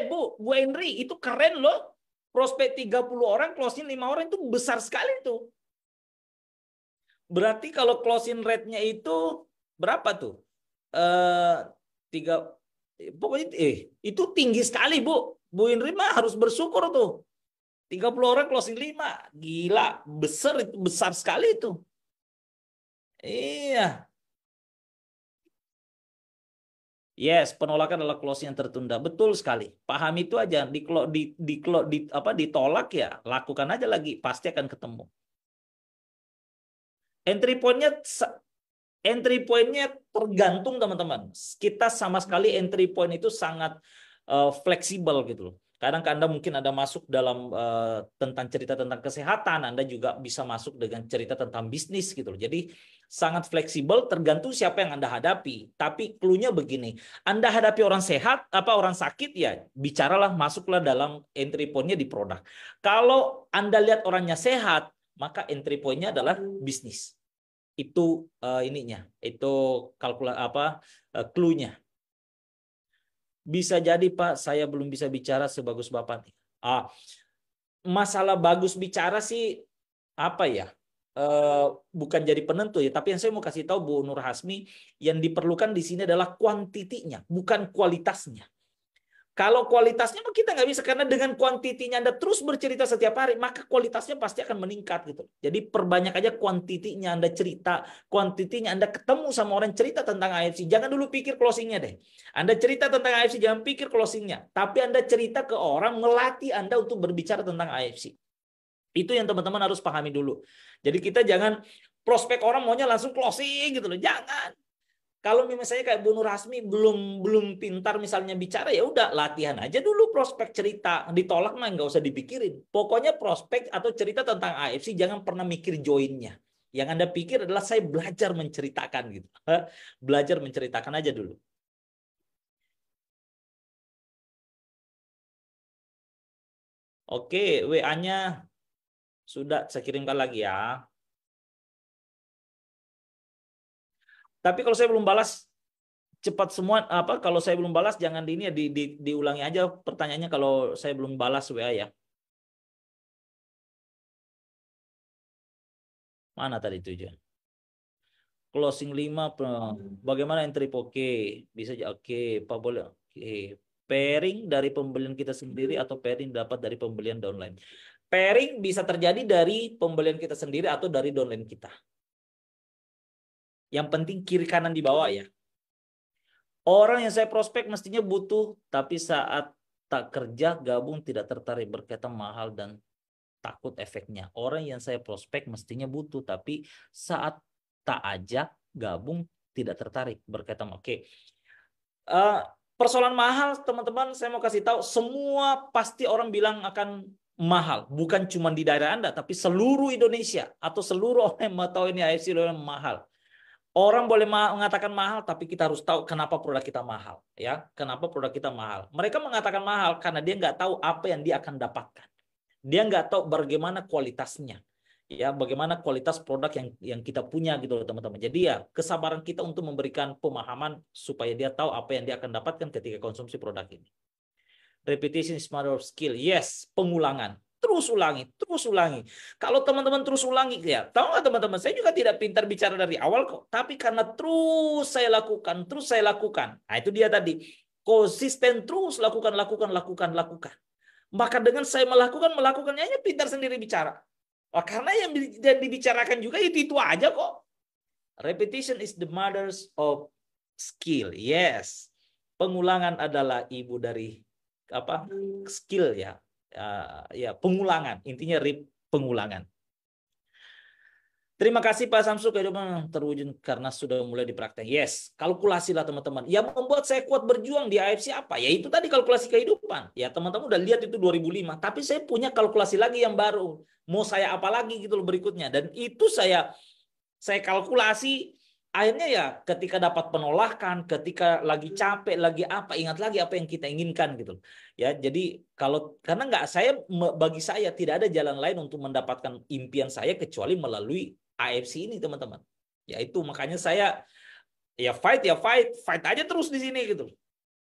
Bu Henry, itu keren loh. Prospek 30 orang closing 5 orang itu besar sekali tuh. Berarti kalau closing rate-nya itu berapa tuh? Tiga, pokoknya itu tinggi sekali, Bu. Bu Henry mah harus bersyukur tuh. 30 orang closing 5. Gila, besar sekali itu. Iya. Yes, penolakan adalah closing yang tertunda. Betul sekali. Paham itu aja. Ditolak ya, lakukan aja lagi. Pasti akan ketemu. Entry point-nya tergantung teman-teman. Kita sama sekali entry point itu sangat fleksibel gitu loh. Kadang Anda mungkin ada masuk dalam tentang cerita tentang kesehatan, Anda juga bisa masuk dengan cerita tentang bisnis gitu loh. Jadi sangat fleksibel, tergantung siapa yang Anda hadapi. Tapi clue-nya begini, Anda hadapi orang sehat, orang sakit ya, bicaralah, masuklah dalam entry point-nya di produk. Kalau Anda lihat orangnya sehat, maka entry point-nya adalah bisnis. Itu ininya, itu clue-nya. Bisa jadi Pak, saya belum bisa bicara sebagus Bapak nih. Masalah bagus bicara sih apa ya? Bukan jadi penentu ya, tapi yang saya mau kasih tahu Bu Nur Hasmi, yang diperlukan di sini adalah kuantitinya, bukan kualitasnya. Kalau kualitasnya kita nggak bisa, karena dengan kuantitinya Anda terus bercerita setiap hari, maka kualitasnya pasti akan meningkat gitu. Jadi perbanyak aja kuantitinya Anda cerita, kuantitinya Anda ketemu sama orang cerita tentang AFC. Jangan dulu pikir closingnya deh. Anda cerita tentang AFC, jangan pikir closingnya. Tapi Anda cerita ke orang, melatih Anda untuk berbicara tentang AFC. Itu yang teman-teman harus pahami dulu. Jadi kita jangan prospek orang maunya langsung closing gitu loh. Jangan. Kalau misalnya kayak Bu Nur Hasmi belum pintar misalnya bicara, ya udah latihan aja dulu prospek cerita. Ditolak mah nggak usah dipikirin. Pokoknya prospek atau cerita tentang AFC jangan pernah mikir joinnya. Yang Anda pikir adalah saya belajar menceritakan gitu. Belajar menceritakan aja dulu. Oke, WA-nya sudah saya kirimkan lagi ya. Tapi kalau saya belum balas cepat semua, kalau saya belum balas jangan di ini ya, diulangi aja pertanyaannya kalau saya belum balas WA ya. Mana tadi itu aja? Closing 5, bagaimana entry? Oke, bisa aja. Oke, Pak boleh. Oke. Pairing dari pembelian kita sendiri atau pairing dapat dari pembelian downline. Pairing bisa terjadi dari pembelian kita sendiri atau dari downline kita. Yang penting kiri kanan di bawah ya. Orang yang saya prospek mestinya butuh, tapi saat tak kerja gabung tidak tertarik, berkaitan mahal dan takut efeknya. Orang yang saya prospek mestinya butuh, tapi saat tak ajak gabung tidak tertarik, berkaitan. Oke. Persoalan mahal teman-teman, saya mau kasih tahu, semua pasti orang bilang akan mahal, bukan cuma di daerah Anda, tapi seluruh Indonesia atau seluruh orang yang mau tahu ini AFC mahal. Orang boleh mengatakan mahal, tapi kita harus tahu kenapa produk kita mahal, ya. Kenapa produk kita mahal? Mereka mengatakan mahal karena dia nggak tahu apa yang dia akan dapatkan. Dia nggak tahu bagaimana kualitasnya, ya. Bagaimana kualitas produk yang kita punya gitu loh teman-teman. Jadi ya kesabaran kita untuk memberikan pemahaman supaya dia tahu apa yang dia akan dapatkan ketika konsumsi produk ini. Repetition is mother of skill. Yes, pengulangan. Terus ulangi, terus ulangi. Kalau teman-teman terus ulangi, ya, tahu nggak teman-teman? Saya juga tidak pintar bicara dari awal kok, tapi karena terus saya lakukan, terus saya lakukan. Nah, itu dia tadi. Konsisten terus lakukan. Maka dengan saya melakukannya hanya pintar sendiri bicara. Nah, karena yang dibicarakan juga itu aja kok. Repetition is the mothers of skill. Yes. Pengulangan adalah ibu dari apa? Skill ya. Ya, pengulangan. Intinya pengulangan. Terima kasih Pak Samsu, kehidupan terwujud karena sudah mulai dipraktek. Yes, kalkulasi lah teman-teman. Yang membuat saya kuat berjuang di AFC apa? Ya itu tadi kalkulasi kehidupan. Ya teman-teman udah lihat itu 2005. Tapi saya punya kalkulasi lagi yang baru. Mau saya apa lagi gitu loh berikutnya. Dan itu saya kalkulasi. Akhirnya ya ketika dapat penolakan, ketika lagi capek, lagi apa, ingat lagi apa yang kita inginkan gitu. Ya, jadi karena bagi saya tidak ada jalan lain untuk mendapatkan impian saya kecuali melalui AFC ini teman-teman. Ya itu makanya saya fight aja terus di sini gitu.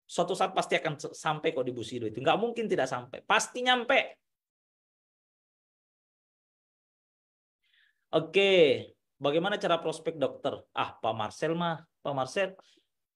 Suatu saat pasti akan sampai kok di Bushido itu. Nggak mungkin tidak sampai, pasti nyampe. Oke. Bagaimana cara prospek dokter? Pak Marcel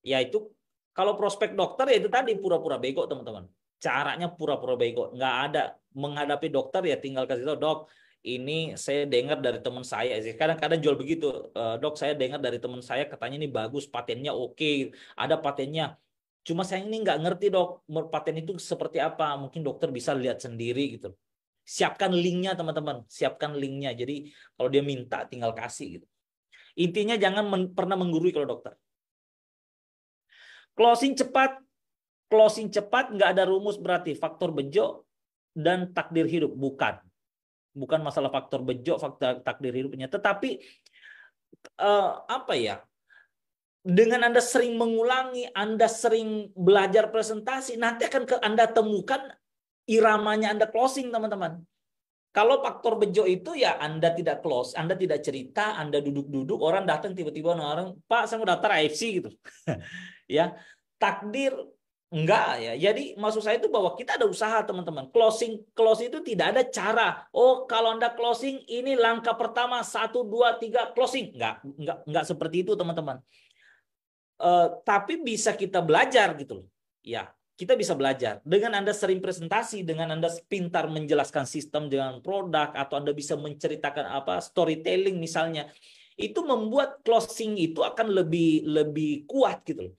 ya itu kalau prospek dokter ya itu tadi pura-pura bego teman-teman. Caranya pura-pura bego. Nggak ada menghadapi dokter ya tinggal kasih tahu, dok, ini saya dengar dari teman saya. Kadang-kadang jual begitu, dok, saya dengar dari teman saya katanya ini bagus, patennya oke, ada patennya. Cuma saya ini nggak ngerti dok, paten itu seperti apa. Mungkin dokter bisa lihat sendiri gitu. Siapkan linknya teman-teman, siapkan linknya. Jadi kalau dia minta tinggal kasih gitu. Intinya jangan pernah menggurui kalau dokter. Closing cepat nggak ada rumus berarti faktor bejo dan takdir hidup, bukan masalah faktor bejo, faktor takdir hidupnya. Tetapi dengan Anda sering mengulangi, Anda sering belajar presentasi, nanti akan Anda temukan iramanya Anda closing, teman-teman. Kalau faktor bejo itu ya Anda tidak close, Anda tidak cerita, Anda duduk-duduk, orang datang tiba-tiba orang, Pak, saya mau daftar AFC gitu. Ya, takdir enggak ya. Jadi maksud saya itu bahwa kita ada usaha, teman-teman. Close itu tidak ada cara. Oh, kalau Anda closing ini langkah pertama 1 2 3 closing. Enggak seperti itu, teman-teman. Tapi bisa kita belajar gitu loh. Ya, kita bisa belajar. Dengan Anda sering presentasi, dengan Anda pintar menjelaskan sistem dengan produk, atau Anda bisa menceritakan storytelling misalnya, itu membuat closing itu akan lebih kuat gitu loh.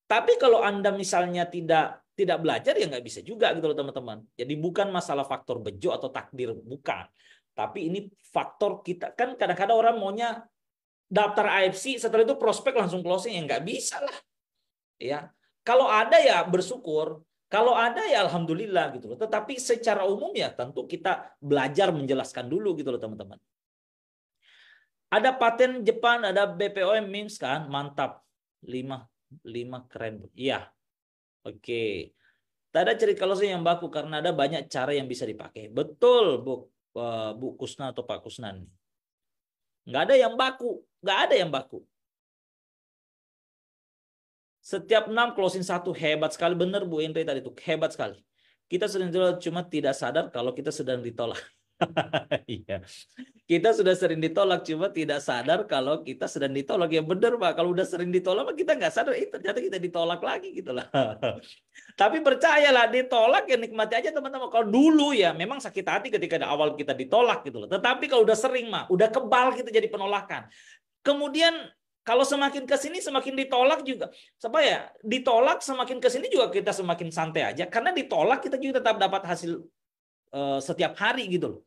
Tapi kalau Anda misalnya tidak belajar ya nggak bisa juga gitu loh teman-teman. Jadi bukan masalah faktor bejo atau takdir, bukan. Tapi ini faktor kita, kan kadang-kadang orang maunya daftar AFC, setelah itu prospek langsung closing, ya nggak bisa lah. Ya, kalau ada ya bersyukur, kalau ada ya alhamdulillah gitu loh. Tetapi secara umum ya tentu kita belajar menjelaskan dulu gitu loh teman-teman. Ada paten Jepang, ada BPOM memes kan, mantap. 5 keren. Iya. Oke. Tak ada cerita closing yang baku karena ada banyak cara yang bisa dipakai. Betul, Bu Kusna atau Pak Kusnan. Nggak ada yang baku, nggak ada yang baku. Setiap 6 closing 1, hebat sekali, benar Bu Indri tadi itu, hebat sekali. Kita sering ditolak, cuma tidak sadar kalau kita sedang ditolak. Iya. Kita sudah sering ditolak, cuma tidak sadar kalau kita sedang ditolak. Ya benar Pak, kalau udah sering ditolak kita nggak sadar, ternyata kita ditolak lagi gitu lah. Tapi percayalah, ditolak ya nikmati aja teman-teman. Kalau dulu ya memang sakit hati ketika di awal kita ditolak gitu loh. Tetapi kalau udah sering mah, udah kebal kita jadi penolakan. Kemudian kalau semakin ke sini semakin ditolak juga. Supaya ditolak semakin ke sini juga kita semakin santai aja. Karena ditolak kita juga tetap dapat hasil setiap hari gitu loh.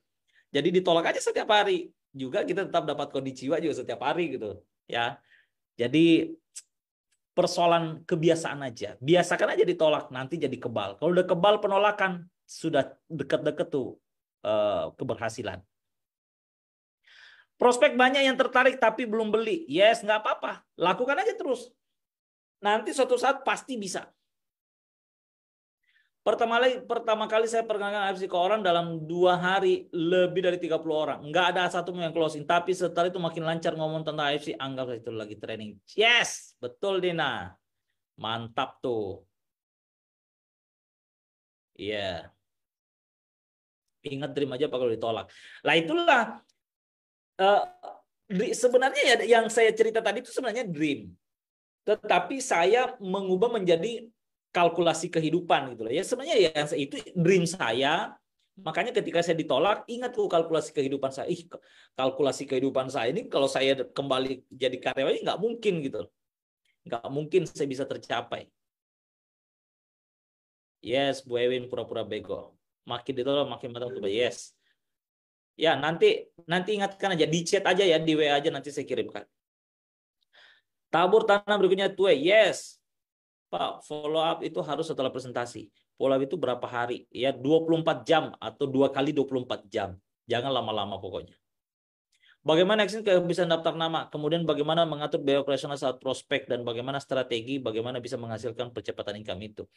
Jadi ditolak aja setiap hari. Juga kita tetap dapat kondisi jiwa juga setiap hari gitu. Ya. Jadi persoalan kebiasaan aja. Biasakan aja ditolak, nanti jadi kebal. Kalau udah kebal penolakan, sudah deket-deket tuh keberhasilan. Prospek banyak yang tertarik tapi belum beli. Yes, nggak apa-apa. Lakukan aja terus. Nanti suatu saat pasti bisa. Pertama kali saya perkenalkan AFC ke orang dalam 2 hari lebih dari 30 orang. Nggak ada satu yang closing. Tapi setelah itu makin lancar ngomong tentang AFC. Anggap itu lagi training. Yes, betul Dina. Mantap tuh. Iya. Ingat dream aja kalau ditolak. Lah itulah eh, sebenarnya ya yang saya cerita tadi itu sebenarnya dream. Tetapi saya mengubah menjadi kalkulasi kehidupan gitu loh. Ya sebenarnya ya itu dream saya. Makanya ketika saya ditolak, ingat tuh kalkulasi kehidupan saya. Kalkulasi kehidupan saya ini kalau saya kembali jadi karyawan nggak mungkin gitu loh. Nggak mungkin saya bisa tercapai. Yes, Bu Ewin pura-pura bego. Makin ditolak makin matang tuh. Yes. Ya, nanti ingatkan aja di chat aja ya, di WA aja nanti saya kirimkan. Tabur tanah berikutnya tuh. Yes. Pak, follow up itu harus setelah presentasi. Follow up itu berapa hari? Ya, 24 jam atau 2 kali 24 jam. Jangan lama-lama pokoknya. Bagaimana action kehabisan daftar nama? Kemudian bagaimana mengatur biaya operasional saat prospek dan bagaimana strategi bagaimana bisa menghasilkan percepatan income itu.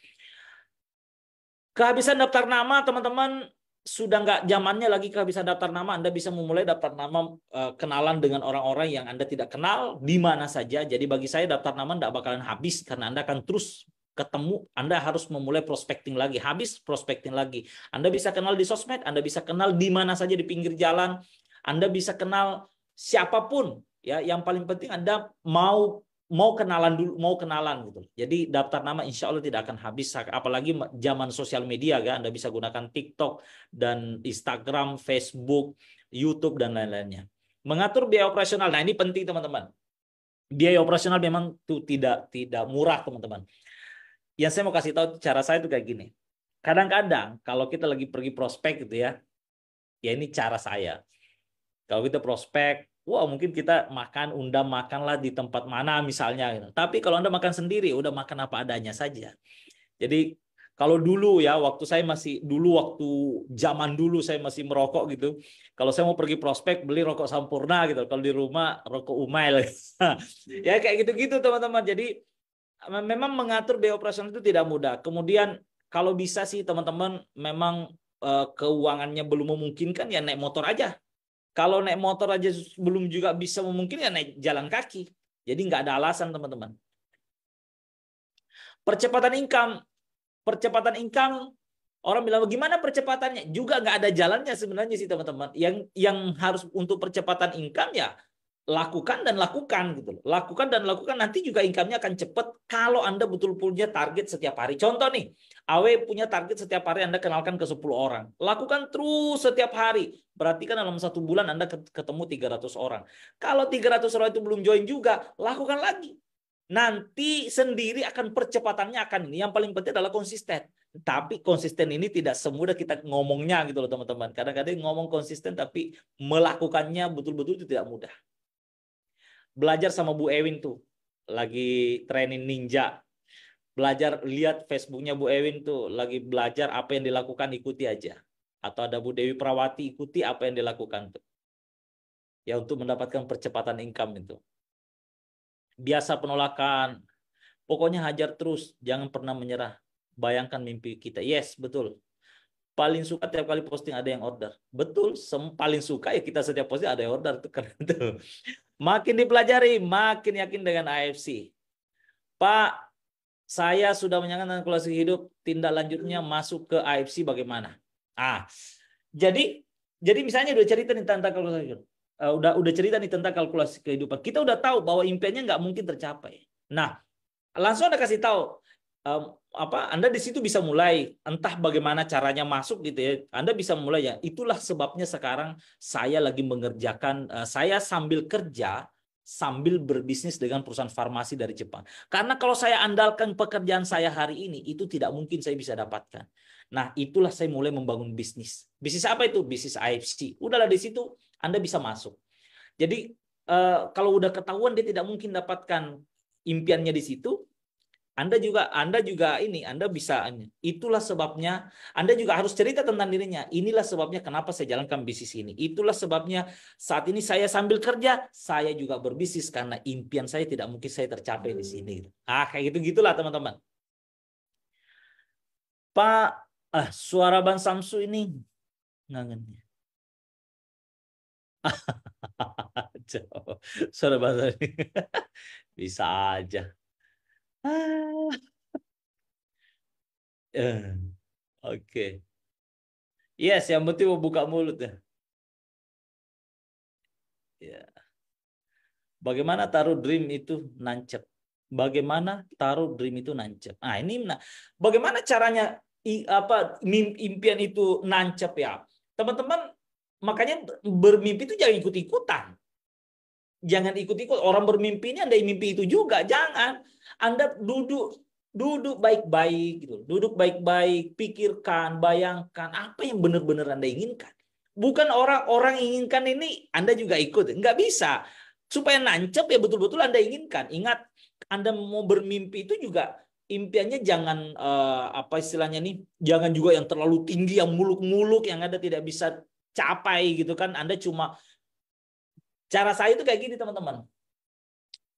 Kehabisan daftar nama, teman-teman, sudah nggak zamannya lagi kehabisan daftar nama. Anda bisa memulai daftar nama kenalan dengan orang-orang yang Anda tidak kenal di mana saja. Jadi bagi saya daftar nama nggak bakalan habis karena Anda akan terus ketemu. Anda harus memulai prospecting lagi. Habis prospecting lagi. Anda bisa kenal di sosmed, Anda bisa kenal di mana saja di pinggir jalan. Anda bisa kenal siapapun. Ya, yang paling penting Anda mau kenalan dulu, mau kenalan gitu. Jadi daftar nama insya Allah tidak akan habis, apalagi zaman sosial media kan. Anda bisa gunakan TikTok dan Instagram, Facebook, YouTube dan lain-lainnya. Mengatur biaya operasional. Nah, ini penting teman-teman. Biaya operasional memang tuh tidak murah teman-teman. Yang saya mau kasih tahu cara saya itu kayak gini. Kadang-kadang kalau kita lagi pergi prospek gitu ya ini cara saya. Kalau kita prospek, wah mungkin kita undang makanlah di tempat mana misalnya. Gitu. Tapi kalau Anda makan sendiri, udah makan apa adanya saja. Jadi kalau dulu ya, waktu zaman dulu saya masih merokok gitu. Kalau saya mau pergi prospek, beli rokok Sampurna gitu. Kalau di rumah rokok Umail. Ya kayak gitu-gitu teman-teman. Jadi memang mengatur biaya operasional itu tidak mudah. Kemudian kalau bisa sih teman-teman memang keuangannya belum memungkinkan ya naik motor aja. Kalau naik motor aja belum juga bisa memungkinkan ya naik jalan kaki. Jadi nggak ada alasan teman-teman. Percepatan income, orang bilang bagaimana percepatannya? Juga nggak ada jalannya sebenarnya sih teman-teman. Yang harus untuk percepatan income ya lakukan dan lakukan gitu loh. Lakukan dan lakukan, nanti juga income-nya akan cepat kalau Anda betul punya target setiap hari. Contoh nih, AW punya target setiap hari Anda kenalkan ke 10 orang. Lakukan terus setiap hari. Berarti kan dalam 1 bulan Anda ketemu 300 orang. Kalau 300 orang itu belum join juga, lakukan lagi. Nanti sendiri akan percepatannya akan ini. Yang paling penting adalah konsisten. Tapi konsisten ini tidak semudah kita ngomongnya gitu loh teman-teman. Kadang-kadang ngomong konsisten tapi melakukannya betul-betul itu tidak mudah. Belajar sama Bu Ewin tuh. Lagi training ninja. Belajar, lihat Facebooknya Bu Ewin tuh. Lagi belajar apa yang dilakukan, ikuti aja. Atau ada Bu Dewi Prawati, ikuti apa yang dilakukan tuh. Ya untuk mendapatkan percepatan income itu. Biasa penolakan. Pokoknya hajar terus. Jangan pernah menyerah. Bayangkan mimpi kita. Yes, betul. Paling suka tiap kali posting ada yang order. Betul, paling suka ya kita setiap posting ada yang order. Tuh. Makin dipelajari, makin yakin dengan AFC. Pak, saya sudah menyanyikan kalkulasi hidup, tindak lanjutnya masuk ke AFC bagaimana? Jadi misalnya udah cerita nih tentang kalkulasi hidup. Udah cerita nih tentang kalkulasi kehidupan. Kita udah tahu bahwa impiannya nggak mungkin tercapai. Nah, langsung Anda kasih tahu Anda di situ bisa mulai entah bagaimana caranya masuk gitu ya. Anda bisa mulai ya. Itulah sebabnya sekarang saya lagi mengerjakan saya sambil kerja sambil berbisnis dengan perusahaan farmasi dari Jepang. Karena kalau saya andalkan pekerjaan saya hari ini itu tidak mungkin saya bisa dapatkan. Nah, itulah saya mulai membangun bisnis. Bisnis apa itu? Bisnis AFC. Udahlah di situ Anda bisa masuk. Jadi kalau udah ketahuan dia tidak mungkin dapatkan impiannya di situ, Anda juga Anda bisa. Itulah sebabnya Anda juga harus cerita tentang dirinya. Inilah sebabnya kenapa saya jalankan bisnis ini. Itulah sebabnya saat ini saya sambil kerja, saya juga berbisnis karena impian saya tidak mungkin saya tercapai di sini. Kayak gitu-gitulah teman-teman. Pak, suara Bang Samsu ini ngangennya. Suara Bang Samsu bisa aja. Oke. Yes, yang penting mau buka mulut ya. Ya. Bagaimana taruh dream itu nancep? Bagaimana taruh dream itu nancep? Nah, bagaimana caranya impian itu nancep ya? Teman-teman, makanya bermimpi itu jangan ikut-ikutan. Jangan ikut-ikut orang bermimpi ini, Anda mimpi itu juga, jangan. Anda duduk baik-baik gitu. Duduk baik-baik, pikirkan, bayangkan apa yang benar-benar Anda inginkan. Bukan orang-orang inginkan ini Anda juga ikut, nggak bisa. Supaya nancep ya betul-betul Anda inginkan. Ingat, Anda mau bermimpi itu juga impiannya jangan apa istilahnya nih, jangan juga yang terlalu tinggi, yang muluk-muluk, yang Anda tidak bisa capai gitu kan. Anda cuma cara saya itu kayak gini teman-teman.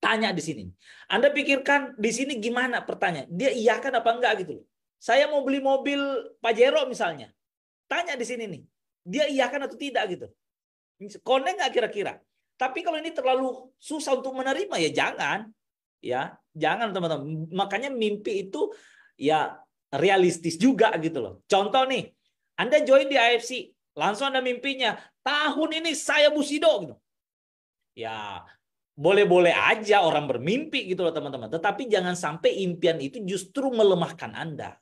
Tanya di sini. Anda pikirkan di sini gimana pertanyaan. Dia iyakan apa enggak gitu loh. Saya mau beli mobil Pajero misalnya. Tanya di sini nih. Dia iyakan atau tidak gitu. Connect nggak kira-kira? Tapi kalau ini terlalu susah untuk menerima ya jangan. Ya, jangan teman-teman. Makanya mimpi itu ya realistis juga gitu loh. Contoh nih, Anda join di AFC, langsung Anda mimpinya, tahun ini saya Bushido gitu. Ya, boleh-boleh aja orang bermimpi gitu loh teman-teman. Tetapi jangan sampai impian itu justru melemahkan Anda.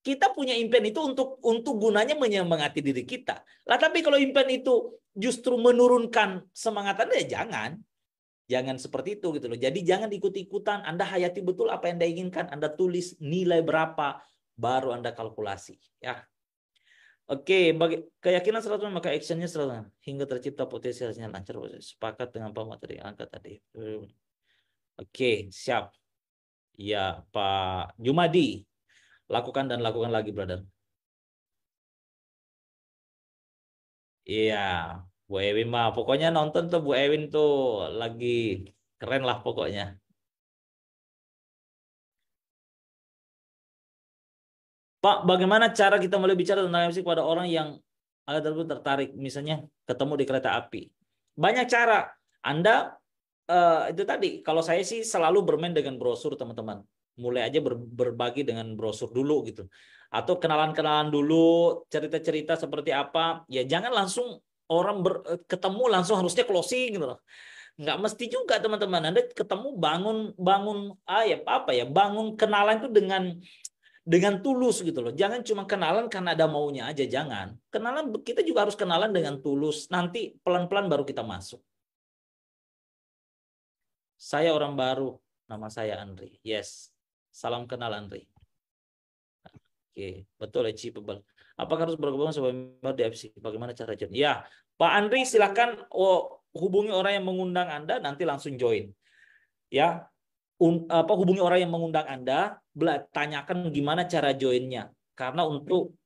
Kita punya impian itu untuk gunanya menyemangati diri kita. Lah tapi kalau impian itu justru menurunkan semangat Anda, ya jangan. Jangan seperti itu gitu loh. Jadi jangan ikut-ikutan. Anda hayati betul apa yang Anda inginkan. Anda tulis nilai berapa, baru Anda kalkulasi. Ya. Oke, bagi keyakinan 100 maka actionnya 100 hingga tercipta potensialnya lancar. Sepakat dengan Pak materi angkat tadi. Oke, siap. Ya, Pak Jumadi. Lakukan dan lakukan lagi, brother. Iya, Bu Ewin mah. Pokoknya nonton tuh Bu Ewin tuh lagi keren lah pokoknya. Pak, bagaimana cara kita mulai bicara tentang MC kepada orang yang agak tertarik, misalnya ketemu di kereta api? Banyak cara. Anda itu tadi, kalau saya sih selalu bermain dengan brosur, teman-teman. Mulai aja berbagi dengan brosur dulu gitu. Atau kenalan-kenalan dulu, cerita-cerita seperti apa. Ya jangan langsung orang ketemu langsung harusnya closing gitu loh. Nggak mesti juga teman-teman. Anda ketemu bangun bangun kenalan itu dengan tulus gitu loh. Jangan cuma kenalan karena ada maunya aja, jangan. Kenalan kita juga harus kenalan dengan tulus. Nanti pelan-pelan baru kita masuk. Saya orang baru, nama saya Andri. Yes. Salam kenal Andri. Oke, betul achievable. Apakah harus bergabung sebagai member di FC? Bagaimana cara join? Ya, Pak Andri silakan hubungi orang yang mengundang Anda, nanti langsung join. Ya, hubungi orang yang mengundang Anda, tanyakan gimana cara joinnya. Karena untuk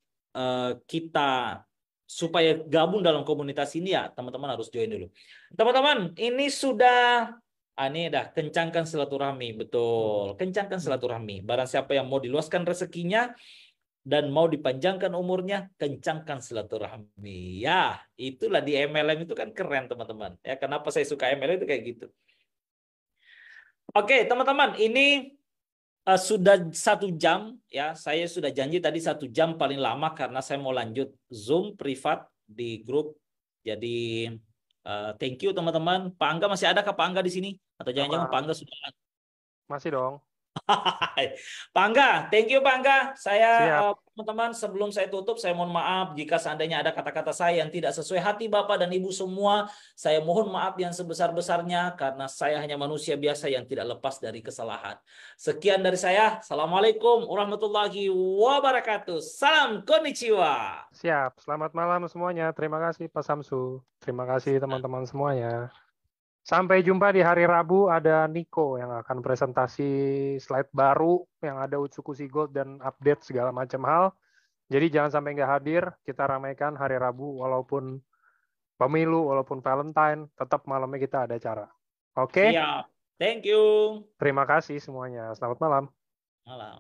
kita supaya gabung dalam komunitas ini ya teman-teman harus join dulu. Teman-teman, ini sudah ini dah kencangkan silaturahmi, betul. Kencangkan silaturahmi. Barang siapa yang mau diluaskan rezekinya dan mau dipanjangkan umurnya, kencangkan silaturahmi. Ya, itulah di MLM itu kan keren teman-teman. Ya, kenapa saya suka MLM itu kayak gitu. Oke, teman-teman, ini sudah 1 jam ya. Saya sudah janji tadi 1 jam paling lama karena saya mau lanjut Zoom privat di grup. Jadi thank you teman-teman. Pak Angga masih ada kah Pak Angga di sini? Atau jangan-jangan Pak Angga sudah?
Masih dong.
Pak Angga, thank you Pak Angga. Saya
Siap.
teman-teman sebelum saya tutup saya mohon maaf jika seandainya ada kata-kata saya yang tidak sesuai hati Bapak dan Ibu semua. Saya mohon maaf yang sebesar-besarnya karena saya hanya manusia biasa yang tidak lepas dari kesalahan. Sekian dari saya. Assalamualaikum warahmatullahi wabarakatuh. Salam konnichiwa.
Siap. Selamat malam semuanya. Terima kasih Pak Samsu. Terima kasih teman-teman semuanya. Sampai jumpa di hari Rabu, ada Niko yang akan presentasi slide baru yang ada Utsukushi Gold dan update segala macam hal. Jadi jangan sampai nggak hadir, kita ramaikan hari Rabu walaupun pemilu, walaupun Valentine, tetap malamnya kita ada acara. Oke?
Siap. Thank you.
Terima kasih semuanya. Selamat malam.
Malam.